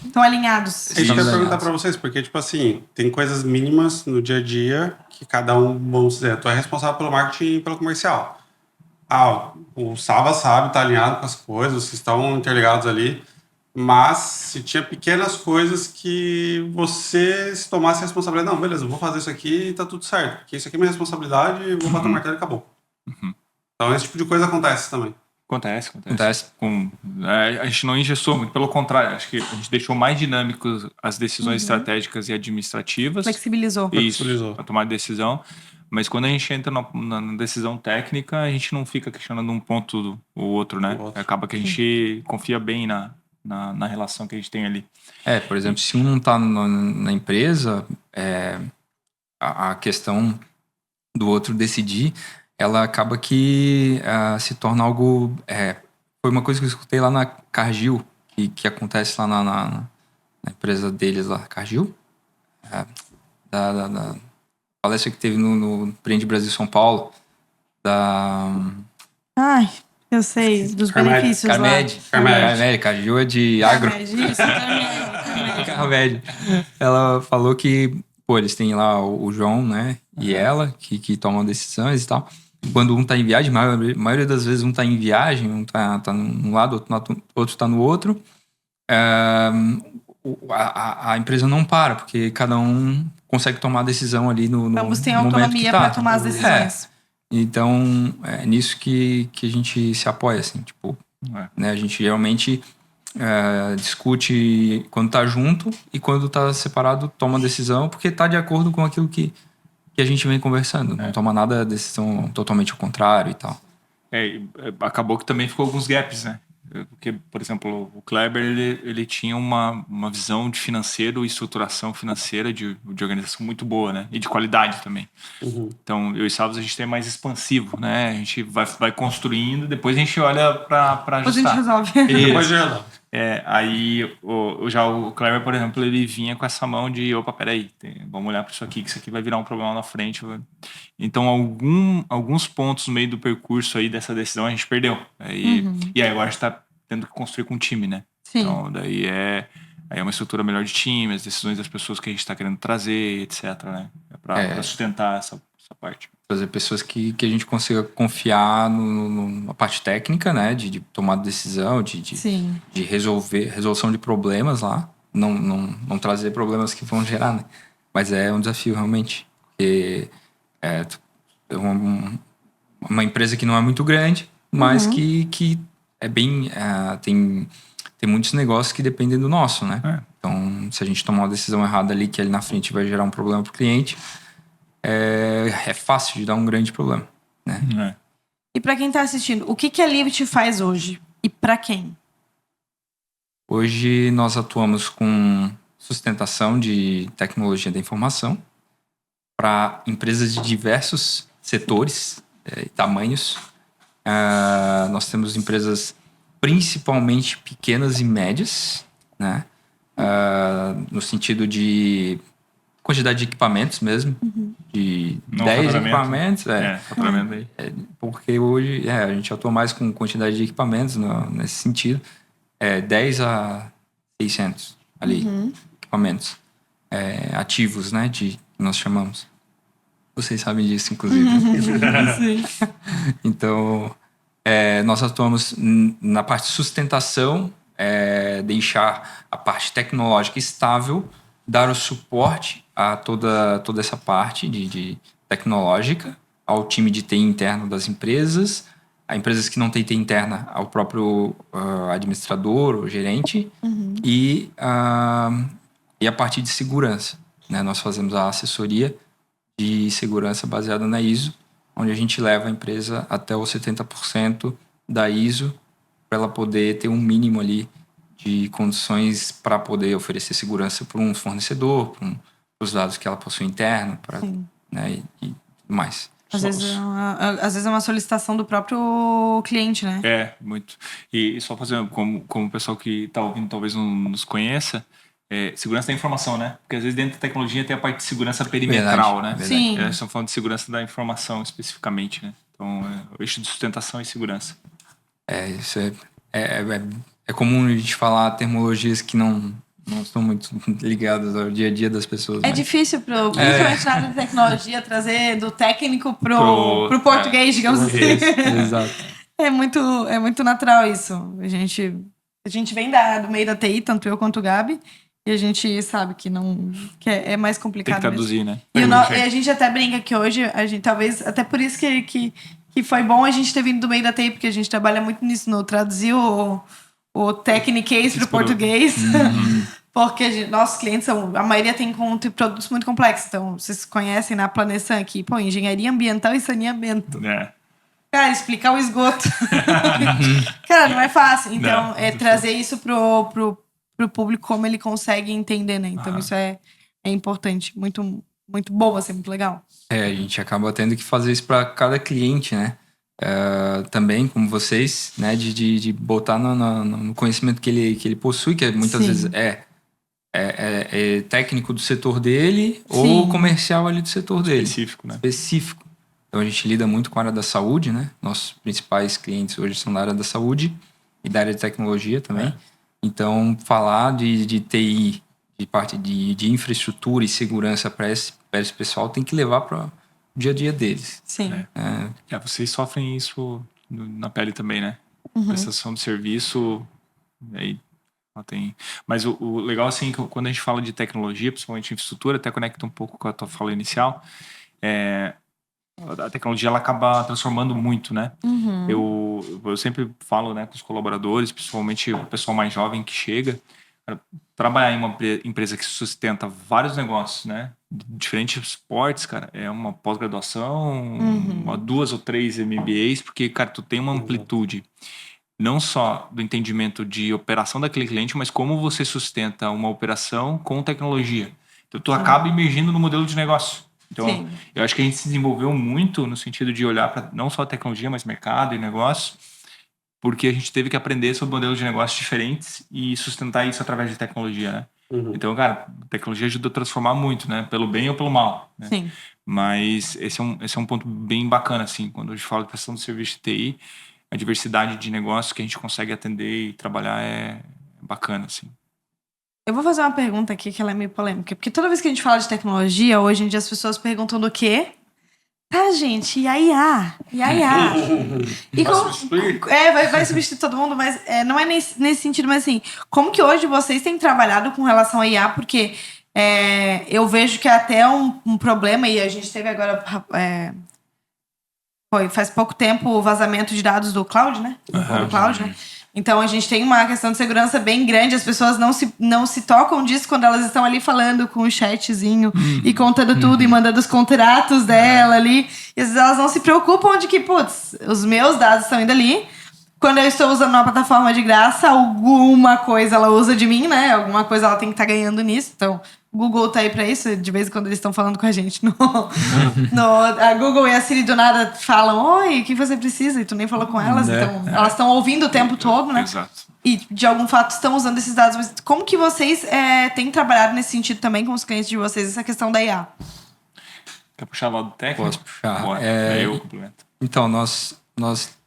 Estão alinhados. Eu queria perguntar pra vocês, porque, tipo assim, tem coisas mínimas no dia a dia que cada um, vamos dizer, tu é responsável pelo marketing e pelo comercial. O Sava sabe, tá alinhado com as coisas, vocês estão interligados ali, mas se tinha pequenas coisas que você se tomasse a responsabilidade, não, beleza, eu vou fazer isso aqui e tá tudo certo, porque isso aqui é minha responsabilidade, vou bater o martelo e acabou. Então esse tipo de coisa acontece também. Acontece. A gente não engessou, muito pelo contrário. Acho que a gente deixou mais dinâmicos as decisões estratégicas e administrativas. Flexibilizou. Isso, para tomar decisão. Mas quando a gente entra na decisão técnica, a gente não fica questionando um ponto ou outro, né? Acaba que a gente confia bem na relação que a gente tem ali. Por exemplo, se um não tá na empresa, a questão do outro decidir, ela acaba que se torna algo... foi uma coisa que eu escutei lá na Cargill, que acontece lá na empresa deles lá. Cargill? Da palestra que teve no Empreende Brasil São Paulo. Ai, eu sei, dos benefícios Carmed. Cargill é de agro. Carmed. Ela falou que, eles têm lá o João, né? E ela, que tomam decisões e tal. Quando um tá em viagem, a maioria das vezes um tá em viagem, um tá num lado, outro tá no outro. a empresa não para, porque cada um consegue tomar a decisão ali no Ambos têm momento que autonomia tá. para tomar as decisões. Então, é nisso que a gente se apoia, assim, tipo, né, a gente geralmente discute quando tá junto e quando tá separado toma decisão, porque tá de acordo com aquilo que a gente vem conversando. Não toma nada decisão totalmente ao contrário e tal. Acabou que também ficou alguns gaps, né? Porque, por exemplo, o Kleber, ele tinha uma visão de financeiro e estruturação financeira de organização muito boa, né? E de qualidade também. Então, eu e Salvos, a gente tem mais expansivo, né? A gente vai construindo, depois a gente olha para Depois a gente ajustar. resolve. Depois já. Aí, já o Kleber, por exemplo, ele vinha com essa mão de, opa, peraí, vamos olhar para isso aqui, que isso aqui vai virar um problema na frente. Então, alguns pontos no meio do percurso aí dessa decisão a gente perdeu. E aí agora a gente tá tendo que construir com o time, né? Sim. Então, daí é uma estrutura melhor de time, as decisões das pessoas que a gente tá querendo trazer, etc, né? Pra sustentar essa parte. Trazer pessoas que a gente consiga confiar na parte técnica, né? De tomar decisão, de resolução de problemas lá. Não trazer problemas que vão gerar, né? Mas é um desafio, realmente. Porque é uma empresa que não é muito grande, mas que é bem... tem muitos negócios que dependem do nosso, né? Então, se a gente tomar uma decisão errada ali, que ali na frente vai gerar um problema pro cliente... É fácil de dar um grande problema, né? E para quem tá assistindo, o que a Livit faz hoje? E para quem? Hoje nós atuamos com sustentação de tecnologia da informação para empresas de diversos setores e tamanhos. Nós temos empresas principalmente pequenas e médias, né? No sentido de quantidade de equipamentos mesmo, de Não 10 equipamentos. Faturamento aí. Porque hoje a gente atua mais com quantidade de equipamentos nesse sentido. 10 a 600 ali, equipamentos ativos, né, que nós chamamos. Vocês sabem disso, inclusive. Sim. Então, nós atuamos na parte de sustentação, deixar a parte tecnológica estável, dar o suporte a toda essa parte de tecnológica, ao time de TI interno das empresas, a empresas que não têm TI interna, ao próprio administrador ou gerente, e a parte de segurança, né? Nós fazemos a assessoria de segurança baseada na ISO, onde a gente leva a empresa até os 70% da ISO, para ela poder ter um mínimo ali de condições para poder oferecer segurança para um fornecedor, para os dados que ela possui interno, né, e tudo mais. Às vezes é uma solicitação do próprio cliente, né? Muito. E só fazendo, como o pessoal que está ouvindo talvez não nos conheça, segurança da informação, né? Porque às vezes dentro da tecnologia tem a parte de segurança perimetral, né? Verdade. Sim. Nós estamos falando de segurança da informação especificamente, né? Então, o eixo de sustentação e segurança. Isso é comum a gente falar terminologias que não estão muito ligadas ao dia a dia das pessoas. Difícil, principalmente na área de tecnologia, trazer do técnico pro português, digamos assim. Exato. É muito natural isso. A gente vem do meio da TI, tanto eu quanto o Gabi, e a gente sabe que é mais complicado. Tem que traduzir, mesmo, né? E a gente até brinca que hoje, a gente talvez, até por isso que foi bom a gente ter vindo do meio da TI, porque a gente trabalha muito nisso, no traduzir o techniquez pro português. Porque nossos clientes a maioria tem produtos muito complexos. Então, vocês conhecem na Planesan aqui, engenharia ambiental e saneamento. Cara, explicar o esgoto. Cara, não é fácil. Então, trazer isso pro público como ele consegue entender, né? Então, isso é importante. Muito, muito bom, assim, muito legal. A gente acaba tendo que fazer isso para cada cliente, né? Também, como vocês, né? De botar no conhecimento que ele possui, que muitas vezes é técnico do setor dele ou comercial ali do setor dele. Específico, né? Específico. Então, a gente lida muito com a área da saúde, né? Nossos principais clientes hoje são da área da saúde e da área de tecnologia também. Então, falar de TI, de parte de infraestrutura e segurança para esse pessoal tem que levar para o dia a dia deles. Sim. Vocês sofrem isso na pele também, né? Prestação de serviço, aí Ela tem. Mas o legal, assim, que quando a gente fala de tecnologia, principalmente infraestrutura, até conecta um pouco com a tua fala inicial, a tecnologia ela acaba transformando muito, né? Eu sempre falo, né, com os colaboradores, principalmente o pessoal mais jovem que chega, cara, trabalhar em uma empresa que sustenta vários negócios, né? Diferentes portes, cara, é uma pós-graduação, uma 2 ou 3 MBAs, porque, cara, tu tem uma amplitude não só do entendimento de operação daquele cliente, mas como você sustenta uma operação com tecnologia. Então, tu acaba emergindo no modelo de negócio. Então, Sim. eu acho que a gente se desenvolveu muito no sentido de olhar para não só a tecnologia, mas mercado e negócio, porque a gente teve que aprender sobre modelos de negócios diferentes e sustentar isso através de tecnologia, né? Então, cara, a tecnologia ajuda a transformar muito, né? Pelo bem ou pelo mal, né? Sim. Mas esse é um ponto bem bacana, assim, quando a gente fala de prestação de serviço de TI, a diversidade de negócios que a gente consegue atender e trabalhar é bacana, assim. Eu vou fazer uma pergunta aqui que ela é meio polêmica. Porque toda vez que a gente fala de tecnologia, hoje em dia as pessoas perguntam do quê? Tá, gente, e a IA? E a IA? E Vai como... substituir? vai substituir todo mundo, mas não é nesse sentido, mas assim, como que hoje vocês têm trabalhado com relação à IA? Porque eu vejo que é até um problema, e a gente teve agora... faz pouco tempo o vazamento de dados do cloud, né? Do cloud, né? Então a gente tem uma questão de segurança bem grande, as pessoas não se tocam disso quando elas estão ali falando com o chatzinho e contando tudo e mandando os contratos dela ali. E às vezes elas não se preocupam de que, putz, os meus dados estão indo ali. Quando eu estou usando uma plataforma de graça, alguma coisa ela usa de mim, né? Alguma coisa ela tem que estar ganhando nisso. Então, o Google tá aí pra isso. De vez em quando eles estão falando com a gente. A Google e a Siri do nada falam: oi, o que você precisa? E tu nem falou com elas. Então, elas estão ouvindo o tempo todo, né? Exato. E, de algum fato, estão usando esses dados. Mas como que vocês têm trabalhado nesse sentido também com os clientes de vocês, essa questão da IA? Quer puxar o lado técnico? Posso puxar. Bora, daí eu complemento. Então, nós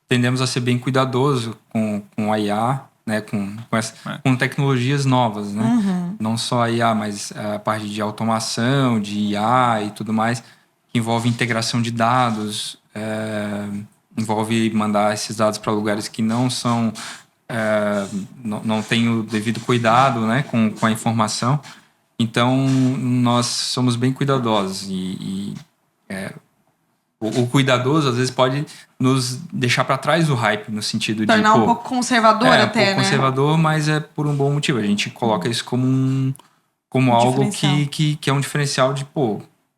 tendemos a ser bem cuidadoso com a IA, né, com tecnologias novas, né? Não só a IA, mas a parte de automação, de IA e tudo mais, que envolve integração de dados, envolve mandar esses dados para lugares que não são... não tem o devido cuidado, né, com a informação. Então, nós somos bem cuidadosos o cuidadoso, às vezes, pode nos deixar para trás do hype, no sentido Tornar de... um pouco conservador até, um pouco né? conservador, mas é por um bom motivo. A gente coloca isso como algo que é um diferencial de,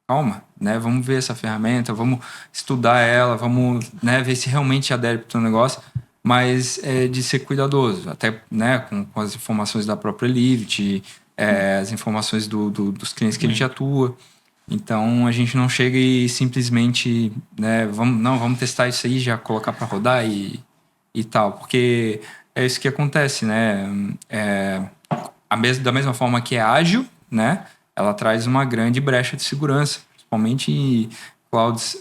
calma, né? Vamos ver essa ferramenta, vamos estudar ela, vamos, né, ver se realmente adere para o teu negócio, mas de ser cuidadoso, até, né, com as informações da própria Livit, as informações dos clientes que a gente atua. Então, a gente não chega e simplesmente, né, vamos testar isso aí, já colocar para rodar e tal, porque é isso que acontece, né? Da mesma forma que é ágil, né, ela traz uma grande brecha de segurança, principalmente em clouds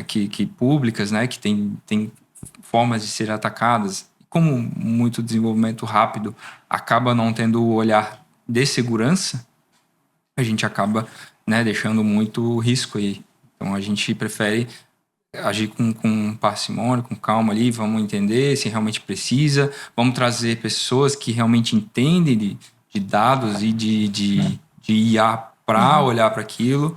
que públicas, né, que tem formas de ser atacadas. Como muito desenvolvimento rápido acaba não tendo o olhar de segurança, a gente acaba, né, deixando muito risco aí. Então a gente prefere agir com parcimônia, com calma ali, vamos entender se realmente precisa, vamos trazer pessoas que realmente entendem de dados e de IA para olhar para aquilo.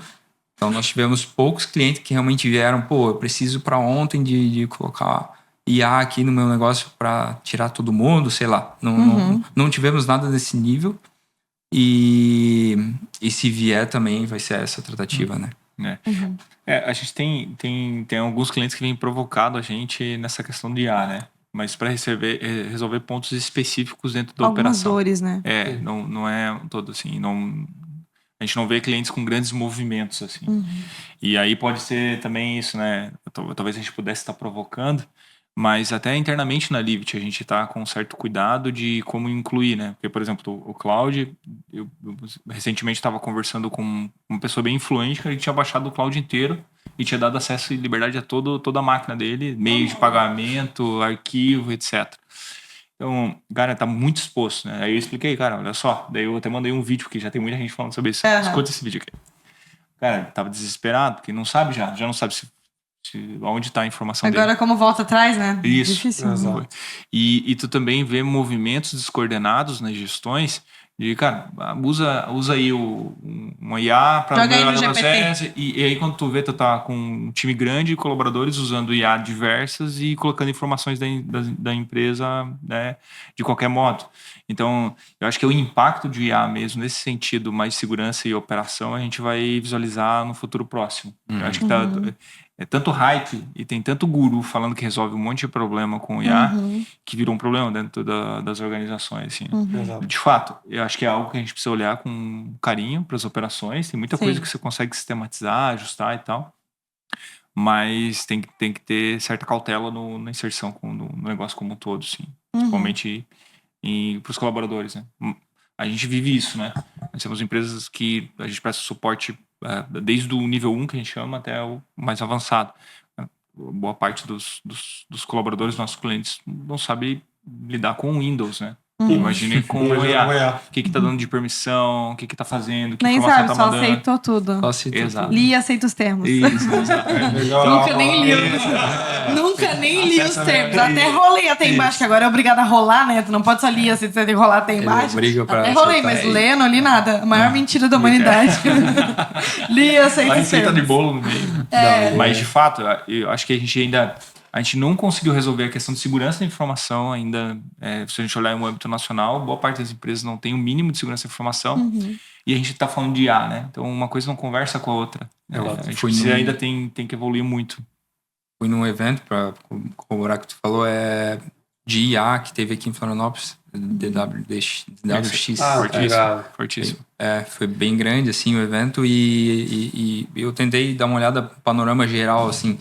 Então nós tivemos poucos clientes que realmente vieram, eu preciso para ontem de colocar IA aqui no meu negócio para tirar todo mundo, sei lá. Não tivemos nada desse nível. E se vier também vai ser essa tratativa, né? A gente tem alguns clientes que vêm provocado a gente nessa questão de IA, né? Mas para resolver pontos específicos dentro da operação. Algumas dores, né? Não é todo assim. A gente não vê clientes com grandes movimentos, assim. E aí pode ser também isso, né? Talvez a gente pudesse estar provocando, mas até internamente na Livit a gente está com um certo cuidado de como incluir, né? Porque, por exemplo, o cloud, eu recentemente estava conversando com uma pessoa bem influente que ele tinha baixado o cloud inteiro e tinha dado acesso e liberdade a toda a máquina dele, meio de pagamento, arquivo, etc. Então, cara, tá muito exposto, né? Aí eu expliquei, cara, olha só. Daí eu até mandei um vídeo, porque já tem muita gente falando sobre isso. Escuta esse vídeo aqui. Cara, tava desesperado, porque não sabe já não sabe se Onde está a informação Agora, dele. como volta atrás, né? Isso. Difícil. Exato. E tu também vê movimentos descoordenados nas gestões de, cara, usa aí uma IA para Joga aí no melhorar o GPT. processo. E aí quando tu vê, tu tá com um time grande de colaboradores usando IA diversas e colocando informações da empresa, né, de qualquer modo. Então, eu acho que o impacto de IA mesmo, nesse sentido, mais segurança e operação, a gente vai visualizar no futuro próximo. Eu acho que é tanto hype e tem tanto guru falando que resolve um monte de problema com IA que virou um problema dentro das organizações. Assim. Exato. De fato, eu acho que é algo que a gente precisa olhar com carinho para as operações. Tem muita coisa que você consegue sistematizar, ajustar e tal. Mas tem que ter certa cautela na inserção no negócio como um todo, sim. Principalmente para os colaboradores, né? A gente vive isso, né? Nós temos empresas que a gente presta suporte desde o nível 1, que a gente chama, até o mais avançado. Boa parte dos colaboradores, nossos clientes, não sabe lidar com Windows, né? Imagine com o IA. O que tá dando de permissão, o que tá fazendo, que Nem informação sabe, tá só mandando. aceitou tudo. Só se tu- Exato. Li e aceita os termos. Isso, exato. Nunca nem li. Nunca nem li os termos. Até rolei até embaixo, que agora é obrigado a rolar, né? Tu não pode só ler, você tem que rolar até embaixo. obriga pra Até rolei, aceitar mas aí. ler, não li nada. A maior mentira da humanidade. Li e aceita A os receita de termos. bolo no meio. Mas, de fato, eu acho que a gente não conseguiu resolver a questão de segurança da informação ainda. Se a gente olhar em um âmbito nacional, boa parte das empresas não tem o mínimo de segurança da informação. E a gente está falando de IA, né? Então, uma coisa não conversa com a outra. A gente ainda tem que evoluir muito. Fui num evento, para corroborar o que tu falou, de IA que teve aqui em Florianópolis, DWX. Fortíssimo. Foi bem grande, assim, o evento, e eu tentei dar uma olhada no panorama geral, assim,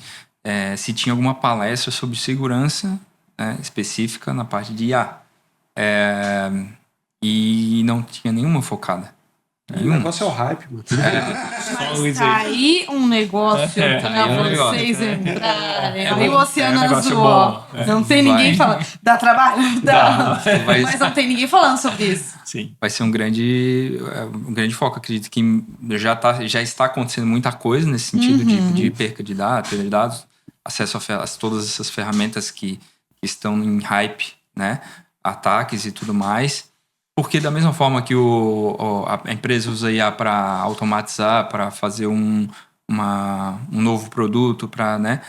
se tinha alguma palestra sobre segurança, né, específica na parte de IA. E não tinha nenhuma focada. O negócio é o hype, mano. Mas tá aí um negócio pra vocês entrarem. Aí o Oceano Azul. Não tem ninguém falando. Dá trabalho? Dá. Mas não tem ninguém falando sobre isso. Sim. Vai ser um grande foco. Acredito que já está acontecendo muita coisa nesse sentido de perca de dados, perda de dados, acesso a todas essas ferramentas que estão em hype, né? Ataques e tudo mais. Porque da mesma forma que a empresa usa IA para automatizar, para fazer um novo produto, né?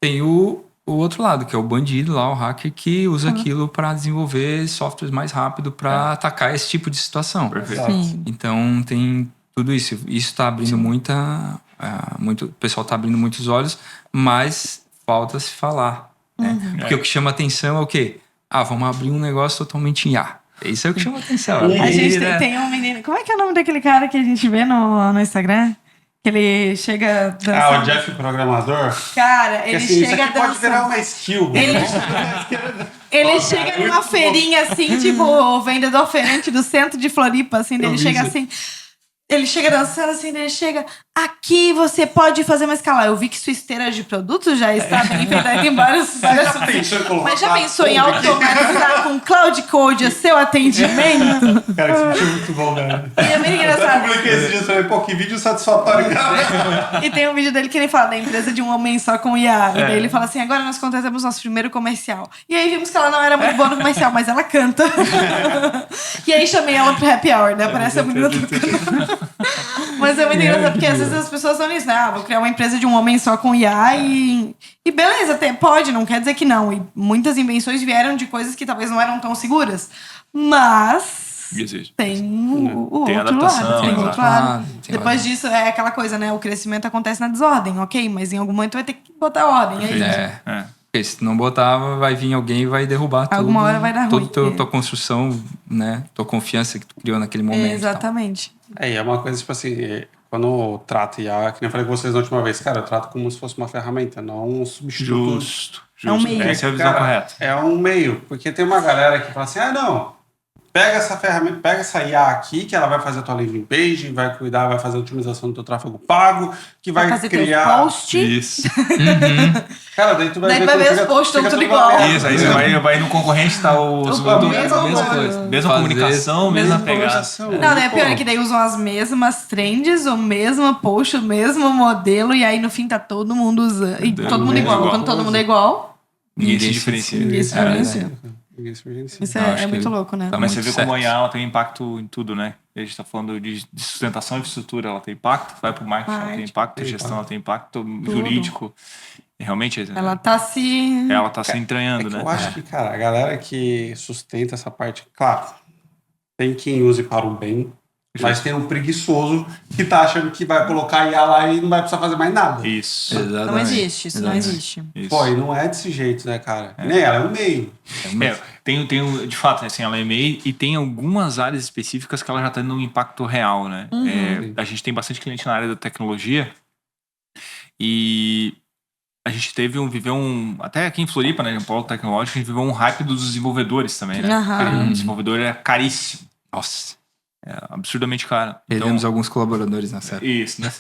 Tem o outro lado, que é o bandido lá, o hacker, que usa aquilo para desenvolver softwares mais rápido para atacar esse tipo de situação. Perfeito. Sim. Então tem tudo isso. Isso está abrindo o pessoal está abrindo muitos olhos, mas falta se falar. Né? Porque o que chama atenção é o quê? Vamos abrir um negócio totalmente em IA. Isso é o que chama atenção. A gente tem um menino. Como é que é o nome daquele cara que a gente vê no Instagram? Que ele chega dançando. O Jeff programador. Cara, ele assim, chega isso aqui pode virar dançando. uma skill. Ele chega numa feirinha assim, tipo o vendedor feirante do centro de Floripa, assim, ele chega assim. Ele chega dançando assim, ele chega. Aqui você pode fazer uma escala. Eu vi que sua esteira de produtos já está bem feita. Tem vários. Mas já pensou em automatizar com Cloud Code o seu atendimento? Cara, isso é muito bom, velho. E é bem Eu engraçado. publiquei esse dia também, que vídeo satisfatório, cara. E tem um vídeo dele que ele fala da empresa de um homem só com IA. E daí ele fala assim: agora nós contratamos nosso primeiro comercial. E aí vimos que ela não era muito boa no comercial, mas ela canta. E aí chamei ela pro happy hour, né? Parece a menina tocando. Mas é muito engraçado, porque às vezes as pessoas estão nisso, né? Vou criar uma empresa de um homem só com IA e beleza, pode, não quer dizer que não. E muitas invenções vieram de coisas que talvez não eram tão seguras. Mas tem o outro adaptação, lado. Tem o outro lado. Tem Depois disso, é aquela coisa, né? O crescimento acontece na desordem, ok? Mas em algum momento vai ter que botar ordem. É isso. Porque se não botar, vai vir alguém e vai derrubar tudo. Alguma hora vai dar ruim. Toda tua construção, né? Tua confiança que tu criou naquele momento. Exatamente. É uma coisa, tipo assim, quando eu trato IA, que nem eu falei com vocês na última vez, cara, eu trato como se fosse uma ferramenta, não um substituto. Justo. É um meio. Essa é a visão correta. É um meio, porque tem uma galera que fala assim, não, pega essa ferramenta, pega essa IA aqui, que ela vai fazer a tua landing page, vai cuidar, vai fazer a otimização do teu tráfego pago, que vai fazer criar... teu post. Isso. Cara, daí tu vai Daí vai ver os posts fica tudo uma igual. merda. Isso, aí você vai no concorrente, tá mesma coisa. Mesma Fazer- comunicação, mesma pegada. comunicação. Não, daí é pior é que daí usam as mesmas trends, o mesmo post, o mesmo modelo, e aí no fim tá todo mundo usando. E todo mundo igual. Quando todo mundo é igual, Ninguém se diferencia. ninguém se diferencia. Ninguém se diferencia. Isso Eu é acho muito que louco, né? tá Mas você muito vê como a certo. IA ela tem impacto em tudo, né? A gente tá falando de sustentação e infraestrutura, ela tem impacto, vai pro marketing, ela tem impacto, Tem gestão, impacto. ela tem impacto jurídico. E realmente, Ela tá se... ela tá se entranhando, É que né? eu acho que, cara, a galera que sustenta essa parte, claro, tem quem use para o bem, mas tem um preguiçoso que tá achando que vai colocar IA lá e não vai precisar fazer mais nada. Isso. Exatamente. Não existe, isso não Exatamente. existe. Isso. Pô, e não é desse jeito, né, cara? Nem ela, é um meio. Tem, de fato, assim, ela é MEI e tem algumas áreas específicas que ela já está tendo um impacto real, né? A gente tem bastante cliente na área da tecnologia e a gente até aqui em Floripa, né, no polo tecnológico, a gente viveu um hype dos desenvolvedores também, né? Aham. O desenvolvedor é caríssimo, Nossa. absurdamente caro. Perdemos alguns colaboradores nessa época. Isso, né?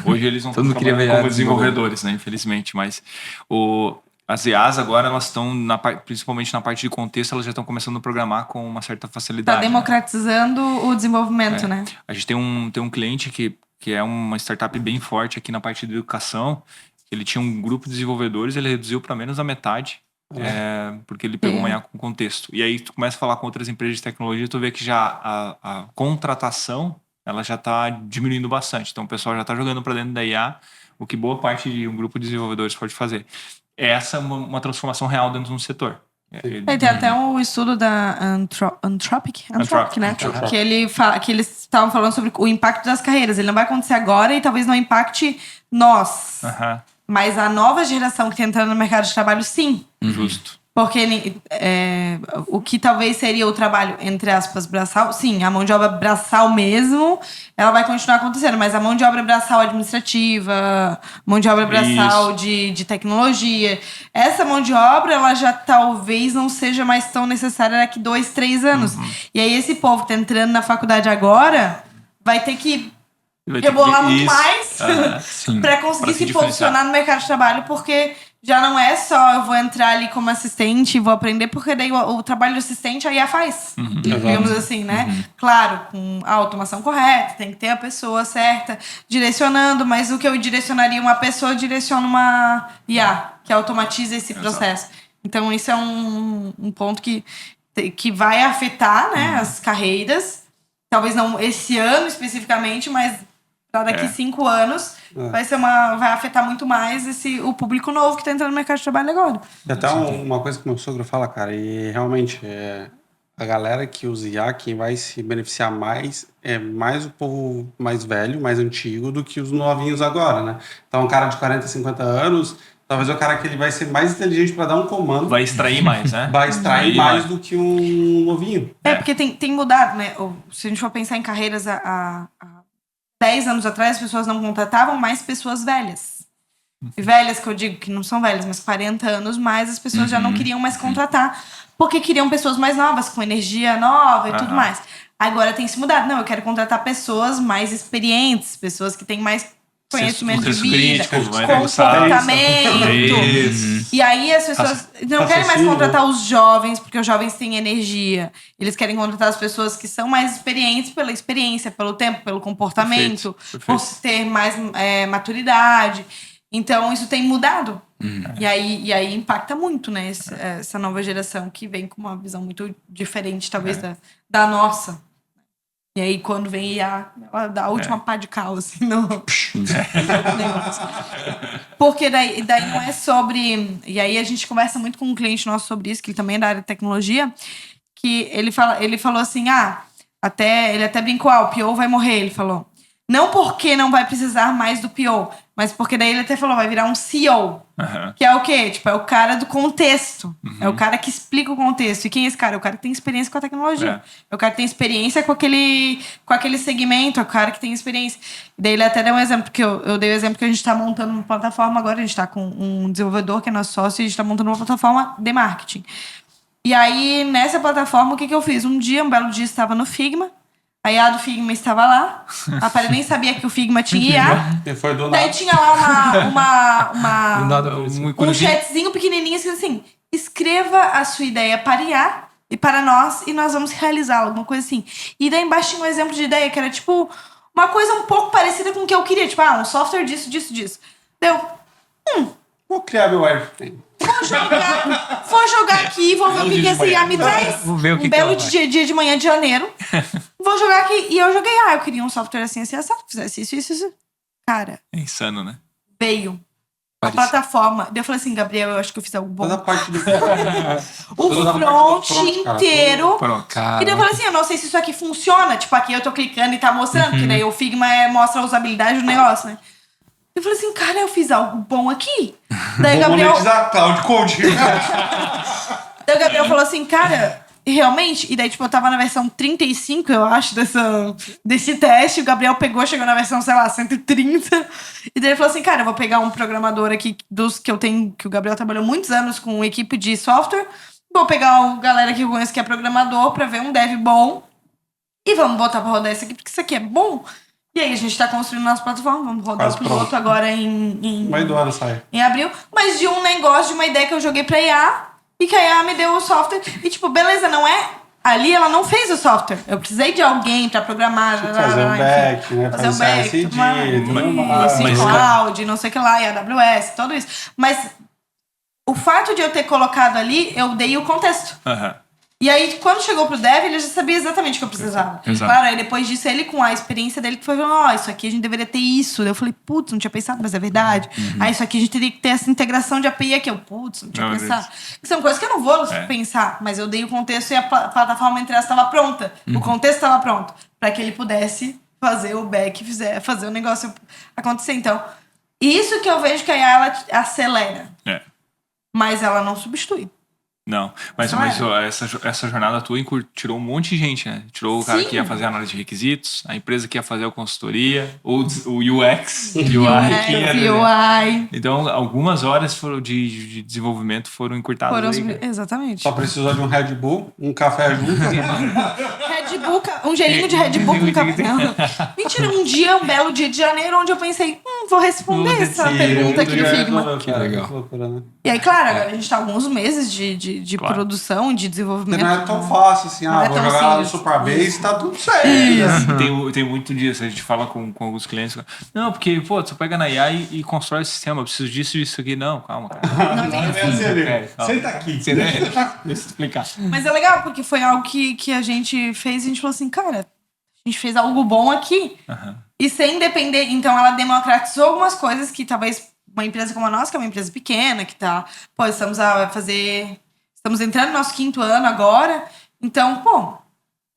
Hoje eles não Todo mundo queria trabalhando virar como desenvolvedores, né? Infelizmente, mas as IAs agora, elas estão, principalmente na parte de contexto, elas já estão começando a programar com uma certa Tá facilidade. né? democratizando o desenvolvimento, né? A gente tem um cliente que é uma startup bem forte aqui na parte de educação. Ele tinha um grupo de desenvolvedores, ele reduziu para menos da metade, porque ele pegou uma IA com contexto. E aí tu começa a falar com outras empresas de tecnologia, tu vê que já a contratação ela já está diminuindo bastante. Então o pessoal já está jogando para dentro da IA, o que boa parte de um grupo de desenvolvedores pode fazer. Essa é uma transformação real dentro de um setor. Tem até um estudo da Anthropic, né? Anthropic. Que eles estavam falando sobre o impacto das carreiras. Ele não vai acontecer agora e talvez não impacte nós. Aham, Mas a nova geração que está entrando no mercado de trabalho, sim. justo. Porque o que talvez seria o trabalho, entre aspas, braçal, sim, a mão de obra braçal mesmo, ela vai continuar acontecendo, mas a mão de obra braçal administrativa, mão de obra braçal de tecnologia, essa mão de obra, ela já talvez não seja mais tão necessária daqui 2, 3 anos. E aí esse povo que tá entrando na faculdade agora vai ter que rebolar muito mais Sim. para conseguir Pra se se diferenciar. posicionar no mercado de trabalho, porque já não é só eu vou entrar ali como assistente e vou aprender, porque daí o trabalho de assistente a IA faz, digamos assim, né? Claro, com a automação correta, tem que ter a pessoa certa direcionando, mas o que eu direcionaria uma pessoa, eu direciono uma IA, que automatiza esse processo. Então, isso é um ponto que vai afetar, né, as carreiras. Talvez não esse ano especificamente, mas para daqui 5 anos vai afetar muito mais o público novo que está entrando no mercado de trabalho agora. E até uma coisa que meu sogro fala, cara, e realmente a galera que usa IA, quem vai se beneficiar mais é mais o povo mais velho, mais antigo, do que os novinhos agora, né? Então, um cara de 40, 50 anos, talvez é o cara que ele vai ser mais inteligente para dar um comando, Vai extrair mais, né? vai extrair mais do que um novinho. Porque tem mudado, né? Se a gente for pensar em carreiras há 10 anos atrás, as pessoas não contratavam mais pessoas velhas. E velhas, que eu digo que não são velhas, mas 40 anos mais, as pessoas já não queriam mais contratar, porque queriam pessoas mais novas, com energia nova e tudo mais. Agora tem se mudado. Não, eu quero contratar pessoas mais experientes, pessoas que têm mais conhecimento de vida, comportamento. E aí as pessoas não querem mais contratar os jovens, porque os jovens têm energia. Eles querem contratar as pessoas que são mais experientes pela experiência, pelo tempo, pelo comportamento, por ter mais maturidade. Então, isso tem mudado. E aí impacta muito, né? Essa nova geração que vem com uma visão muito diferente, talvez, da nossa. E aí, quando vem IA, ela dá a última pá de cal, assim, no negócio. Porque daí não é sobre... E aí, a gente conversa muito com um cliente nosso sobre isso, que ele também é da área de tecnologia, que ele falou assim, ele até brincou, o PO vai morrer, ele falou. Não porque não vai precisar mais do PO, mas porque daí ele até falou, vai virar um CEO. Que é o quê? Tipo, é o cara do contexto. É o cara que explica o contexto. E quem é esse cara? É o cara que tem experiência com a tecnologia. É o cara que tem experiência com aquele segmento. É o cara que tem experiência. E daí ele até deu um exemplo, porque eu dei o exemplo que a gente está montando uma plataforma agora. A gente está com um desenvolvedor que é nosso sócio e a gente está montando uma plataforma de marketing. E aí, nessa plataforma, o que eu fiz? Um belo dia, estava no Figma. A IA do Figma estava lá. A Pari nem sabia que o Figma tinha IA. E foi do Daí nada. tinha lá Do nada, um chatzinho pequenininho, escrito assim: escreva a sua ideia para IA e para nós, e nós vamos realizá-la, alguma coisa assim. E daí embaixo tinha um exemplo de ideia, que era tipo uma coisa um pouco parecida com o que eu queria. Tipo, um software disso. Deu, Vou criar meu wireframe. vou jogar aqui, vou ver o que essa IA me traz. Vou ver o que Um que belo ela vai. dia de manhã de janeiro. Vou jogar aqui. E eu joguei, eu queria um software assim, assado, fizesse isso. Cara, É insano, né? veio a Parece. plataforma. Daí eu falei assim, Gabriel, eu acho que eu fiz algo bom. Toda a parte do O toda a parte do front front, cara. inteiro. Pronto. Cara, E daí eu falei assim, eu não sei se isso aqui funciona. Tipo, aqui eu tô clicando e tá mostrando, porque daí o Figma mostra a usabilidade do negócio, né? Eu falei assim, cara, eu fiz algo bom aqui. Daí o Vou Gabriel, monetizar Cloud Code. daí o Gabriel falou assim, cara, realmente? E daí, tipo, eu tava na versão 35, eu acho, desse teste. O Gabriel chegou na versão, sei lá, 130. E daí ele falou assim, cara, eu vou pegar um programador aqui dos que eu tenho, que o Gabriel trabalhou muitos anos com equipe de software. Vou pegar a galera que eu conheço que é programador pra ver um dev bom. E vamos botar pra rodar isso aqui, porque isso aqui é bom. E aí a gente tá construindo nossa plataforma, vamos rodar Quase o piloto pronto. agora em Meio do ano sai. abril. Mas de um negócio, de uma ideia que eu joguei pra IA, e que a IA me deu o software. E tipo, beleza, não é... Ali ela não fez o software. Eu precisei de alguém pra programar. Fazer um back, né? Fazer um back, CSD, tudo mais. tudo mais. Cloud, não sei o que lá, e AWS, tudo isso. Mas o fato de eu ter colocado ali, eu dei o contexto. Aham. E aí, quando chegou pro dev, ele já sabia exatamente o que eu precisava. Exato. Claro, aí depois disso, ele com a experiência dele, que foi falando, isso aqui a gente deveria ter isso. Daí eu falei, putz, não tinha pensado, mas é verdade. Isso aqui a gente teria que ter essa integração de API aqui. Eu, putz, não tinha Meu pensado. São coisas que eu não vou pensar, mas eu dei o contexto e a plataforma entre elas estava pronta. O contexto estava pronto, para que ele pudesse fazer o back, fazer o negócio acontecer. Então, isso que eu vejo que a IA, ela acelera, É. mas ela não substitui. Não, mas Não ó, essa jornada tua tirou um monte de gente, né? Tirou o cara Sim. que ia fazer a análise de requisitos, a empresa que ia fazer a consultoria, o UX, UI, que ia, né? UI. Então, algumas horas de desenvolvimento foram encurtadas. Foram aí, cara. exatamente. Só precisou de um Red Bull, um café junto. Red Bull, um gelinho de Red Bull com café. Não. Mentira, um belo dia de janeiro, onde eu pensei, vou responder essa pergunta aqui do Figma. Que legal. Que loucura, né? E aí, claro, agora a gente tá alguns meses de Claro. produção, de desenvolvimento. Não é tão fácil assim, Não é vou tão jogar lá no simples. Superbase, tá tudo certo. né? Tem muito disso, a gente fala com alguns clientes. Não, porque, pô, você pega na IA e constrói o sistema, eu preciso disso e isso aqui. Não, calma, cara. Não tem É assim, né? calma. Senta aqui. Deixa eu explicar. Mas é legal, porque foi algo que a gente fez e a gente falou assim, cara, a gente fez algo bom aqui. Aham. E sem depender. Então, ela democratizou algumas coisas que talvez uma empresa como a nossa, que é uma empresa pequena, que tá. Pô, estamos entrando no nosso 5º ano agora. Então, pô,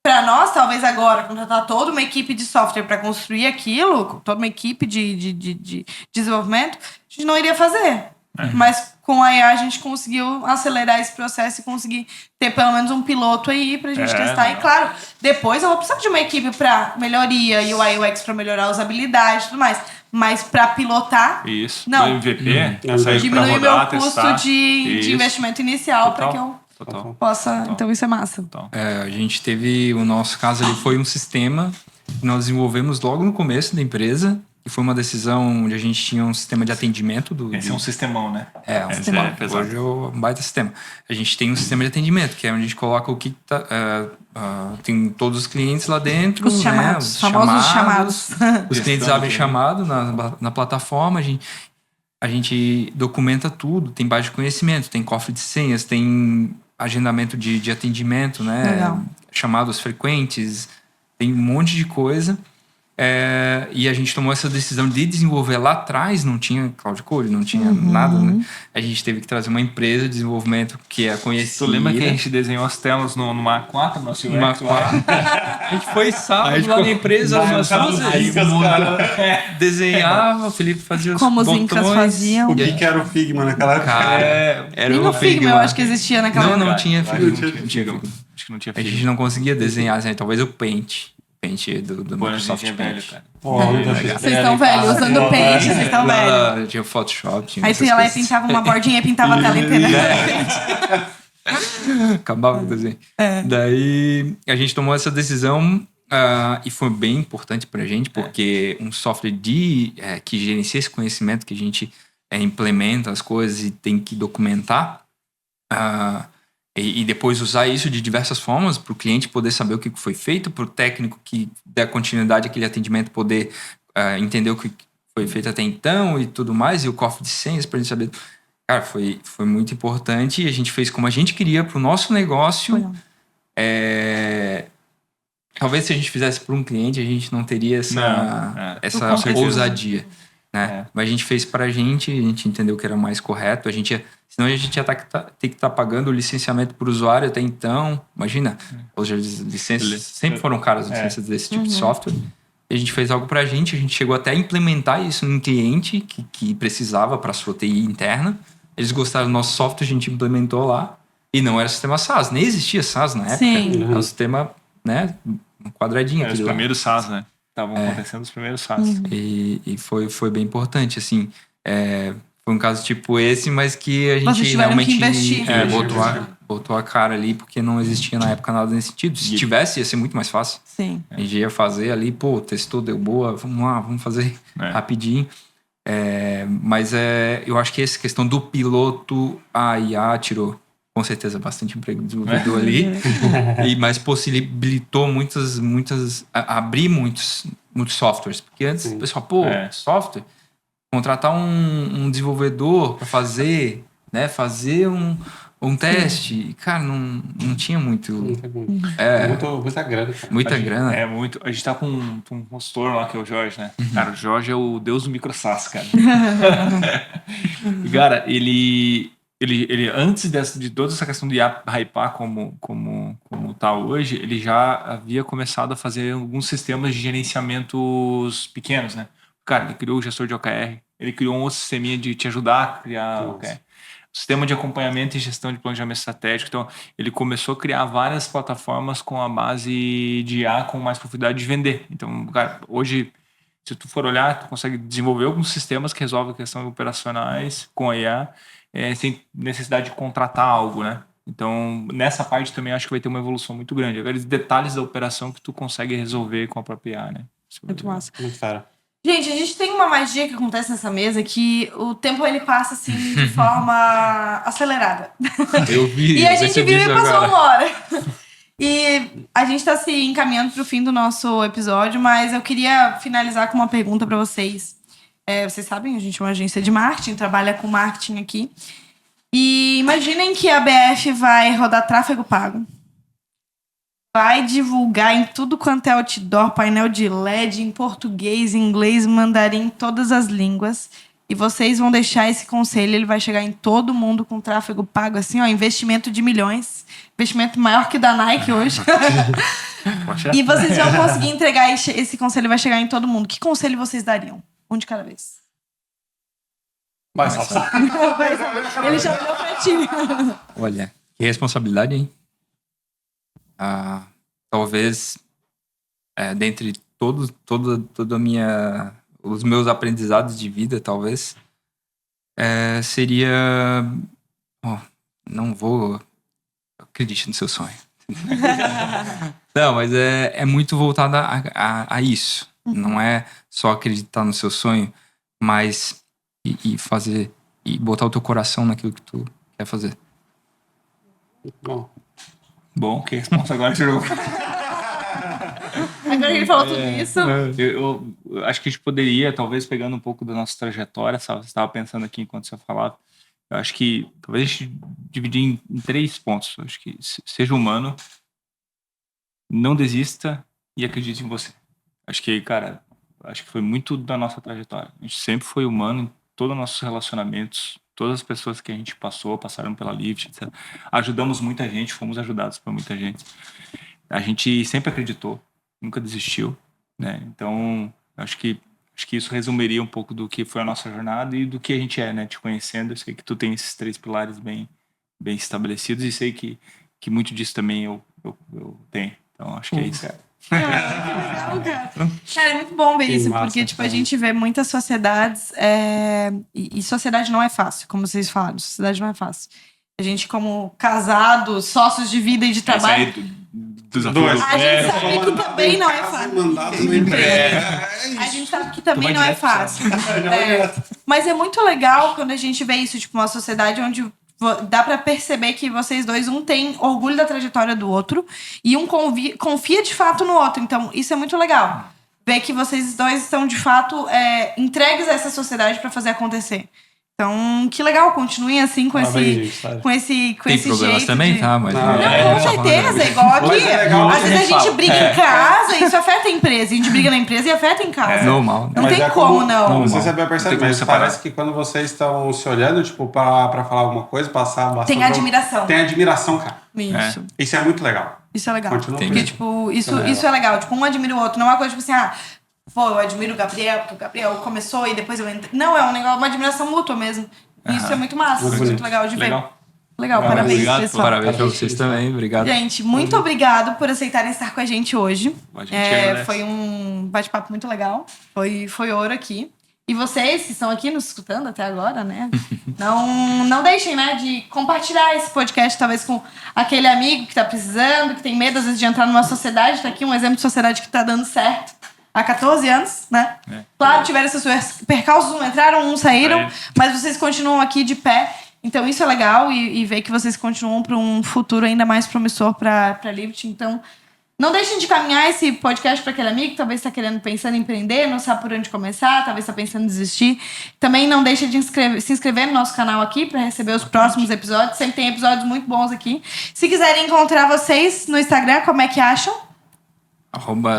pra nós, talvez agora, contratar toda uma equipe de software pra construir aquilo, toda uma equipe de desenvolvimento, a gente não iria fazer. Mas com a IA a gente conseguiu acelerar esse processo e conseguir ter pelo menos um piloto aí pra gente testar. legal. E claro, depois eu vou precisar de uma equipe pra melhoria, UI UX pra melhorar a usabilidade e tudo mais. Mas pra pilotar, Isso. Não. Do MVP, sair pra diminuir meu rodar, custo testar. de Isso. investimento inicial Total. pra que eu Total. possa. Então isso é massa. a gente teve, o nosso caso ali foi um sistema que nós desenvolvemos logo no começo da empresa, e foi uma decisão onde a gente tinha um sistema de atendimento Esse é um sistemão, né? um Esse sistema. é pesado. Hoje é um baita sistema. A gente tem um sistema de atendimento, que é onde a gente coloca o que tá, tem todos os clientes lá dentro, Os chamados, os famosos chamados. Os clientes abrem chamado na plataforma, a gente documenta tudo, tem base de conhecimento, tem cofre de senhas, tem agendamento de atendimento, né? Legal. Chamados frequentes, tem um monte de coisa. E a gente tomou essa decisão de desenvolver lá atrás, não tinha Cloud Code, não tinha nada, né? A gente teve que trazer uma empresa de desenvolvimento que é conhecida. Tu lembra que a gente desenhou as telas numa A4, nosso Uma UX? A gente foi sábado lá na empresa, umas duas vezes. Desenhava, o Felipe fazia os Como os botões. incas faziam. O que era o Figma naquela época? Cara, era Nem o no Figma eu lá. acho que existia naquela época. Não tinha Figma. Acho que não tinha A gente Figma. não conseguia desenhar, assim, talvez o Paint. Paint do Pô, a Microsoft gente é Paint. velho, cara. Pô, Vocês estão velhos, usando Paint, vocês estão velhos. Tinha o Photoshop. Tinha Aí essas tu ia lá e coisas. pintava uma bordinha e pintava a tela inteira. Acabava com o desenho. Daí a gente tomou essa decisão e foi bem importante pra gente, porque um software que gerencia esse conhecimento que a gente implementa as coisas e tem que documentar, e depois usar isso de diversas formas para o cliente poder saber o que foi feito, para o técnico que der continuidade àquele atendimento poder entender o que foi feito até então e tudo mais, e o cofre de senhas para a gente saber. Cara, foi muito importante e a gente fez como a gente queria para o nosso negócio. Talvez se a gente fizesse para um cliente, a gente não teria essa ousadia. Né? Mas a gente fez pra gente, a gente entendeu que era mais correto. Senão a gente ia ter que estar pagando o licenciamento pro usuário até então. Imagina, hoje as licenças sempre foram caras, as licenças desse tipo de software. E a gente fez algo pra gente, a gente chegou até a implementar isso num cliente que precisava para sua TI interna. Eles gostaram do nosso software, a gente implementou lá. E não era sistema SaaS, nem existia SaaS na época. Era um sistema, né, um quadradinho. Era os primeiros SaaS, né? Estavam acontecendo os primeiros SaaS. E foi bem importante, assim. Foi um caso tipo esse, mas que a gente realmente botou a cara ali, porque não existia na época nada nesse sentido. Se tivesse, ia ser muito mais fácil. Sim. A gente ia fazer ali, testou, deu boa, vamos lá, vamos fazer rapidinho. Mas eu acho que essa questão do piloto, a IA tirou com certeza bastante emprego de desenvolvedor ali, mas possibilitou abrir muitos softwares, porque antes o pessoal, software, contratar um desenvolvedor para fazer um teste, cara, não tinha muito. Muita grana. Muita grana. A gente tá com um consultor lá, que é o Jorge, né? Cara, o Jorge é o deus do microsas, cara. E, cara, ele antes de toda essa questão de hypar como tá hoje, ele já havia começado a fazer alguns sistemas de gerenciamentos pequenos, né? Cara, ele criou o gestor de OKR, ele criou um outro sisteminha de te ajudar a criar OKR. Sistema de acompanhamento e gestão de planejamento estratégico. Então, ele começou a criar várias plataformas com a base de IA com mais profundidade de vender. Então, cara, hoje, se tu for olhar, tu consegue desenvolver alguns sistemas que resolvem questões operacionais com a IA, sem necessidade de contratar algo, né? Então, nessa parte também acho que vai ter uma evolução muito grande. Aqueles detalhes da operação que tu consegue resolver com a própria IA, né? Muito massa. Muito claro. Gente, a gente tem uma magia que acontece nessa mesa que o tempo ele passa assim de forma acelerada. Eu vi. E a gente viu e passou uma hora. E a gente tá se encaminhando pro fim do nosso episódio, mas eu queria finalizar com uma pergunta para vocês. Vocês sabem, a gente é uma agência de marketing, trabalha com marketing aqui. E imaginem que a BF vai rodar tráfego pago. Vai divulgar em tudo quanto é outdoor, painel de LED, em português, inglês, mandarim, todas as línguas. E vocês vão deixar esse conselho, ele vai chegar em todo mundo com tráfego pago, assim, ó, investimento de milhões. Investimento maior que o da Nike hoje. E vocês vão conseguir entregar esse conselho, vai chegar em todo mundo. Que conselho vocês dariam? Um de cada vez. Vai, Salsa. Ele já olhou pra ti. Olha, que responsabilidade, hein? Talvez, dentre os meus aprendizados de vida, talvez, seria... não vou... Acredite no seu sonho. Não, mas é muito voltado a isso. Não é só acreditar no seu sonho, mas e fazer, e botar o teu coração naquilo que tu quer fazer. Bom, que resposta agora chegou. Agora que ele falou tudo isso. Eu acho que a gente poderia, talvez pegando um pouco da nossa trajetória, sabe? Você estava pensando aqui enquanto você falava. Eu acho que talvez a gente dividir em 3 pontos. Eu acho que seja humano, não desista e acredite em você. Acho que, cara, foi muito da nossa trajetória. A gente sempre foi humano em todos os nossos relacionamentos. Todas as pessoas que a gente passaram pela Lift, etc. Ajudamos muita gente, fomos ajudados por muita gente. A gente sempre acreditou, nunca desistiu, né? Então, acho que isso resumiria um pouco do que foi a nossa jornada e do que a gente é, né? Te conhecendo, eu sei que tu tem esses 3 pilares bem estabelecidos e sei que muito disso também eu tenho. Então, acho que é isso, cara. Cara, é muito bom ver isso, porque tipo, a gente vê muitas sociedades e sociedade não é fácil, como vocês falaram, sociedade não é fácil. A gente, como casados, sócios de vida e de trabalho, Dois. a gente sabe que também não é fácil. A gente sabe que também não é fácil. Mas é muito legal quando a gente vê isso, tipo, uma sociedade onde dá pra perceber que vocês dois, um tem orgulho da trajetória do outro e um confia de fato no outro. Então, isso é muito legal. Ver que vocês dois estão, de fato, entregues a essa sociedade pra fazer acontecer. Então, que legal, continuem assim com esse Tem problemas jeito também, de... tá? Mas Não, com certeza, igual aqui. Mas é legal, às vezes a gente fala. briga em casa e isso afeta a empresa. A gente briga na empresa e afeta em casa. normal. Não Mas tem é como, não. Não sei se você percebe, Não tem como mas separar. parece que quando vocês estão se olhando, tipo, pra falar alguma coisa, passar bastante. Tem admiração. Tem admiração, cara. Isso. Isso é muito legal. Isso é legal. Continua Porque, com isso. tipo, isso é legal. Tipo, um admira o outro. Não é uma coisa, tipo assim, pô, eu admiro o Gabriel, porque o Gabriel começou e depois eu entrei. Não, é um negócio, uma admiração mútua mesmo. Isso é muito massa. Muito Muito bonito. legal de ver. Legal, Legal, parabéns, obrigado, pessoal. Parabéns pra vocês também, obrigado. Gente, muito obrigado por aceitarem estar com a gente hoje. A gente agradece. Foi um bate-papo muito legal. Foi ouro aqui. E vocês que estão aqui nos escutando até agora, né? Não deixem, né, de compartilhar esse podcast, talvez com aquele amigo que tá precisando, que tem medo, às vezes, de entrar numa sociedade. Tá aqui um exemplo de sociedade que tá dando certo há 14 anos, né? Claro, tiveram esses percalços, um entraram, um saíram, mas vocês continuam aqui de pé. Então, isso é legal e ver que vocês continuam para um futuro ainda mais promissor para a Livt. Então, não deixem de caminhar esse podcast para aquele amigo que talvez está pensando em empreender, não sabe por onde começar, talvez está pensando em desistir. Também não deixe de se inscrever no nosso canal aqui para receber os próximos episódios. Sempre tem episódios muito bons aqui. Se quiserem encontrar vocês no Instagram, como é que acham?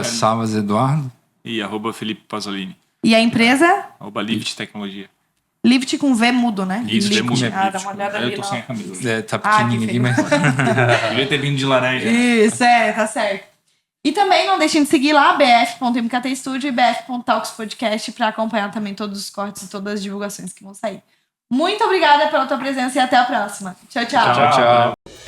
@SalvasEduardo. E @Felipe Pasolini. E a empresa? @Lift Tecnologia. Lift com V mudo, né? Isso, Lift. V mudo. Dá uma olhada Eu ali. tô sem a camisa. Tá Ah, pequenininho que aqui, mas... Devia ter vindo de laranja. Isso, tá certo. E também não deixem de seguir lá, bf.mkt Studio e bf.talks podcast para acompanhar também todos os cortes e todas as divulgações que vão sair. Muito obrigada pela tua presença e até a próxima. Tchau, tchau. Tchau.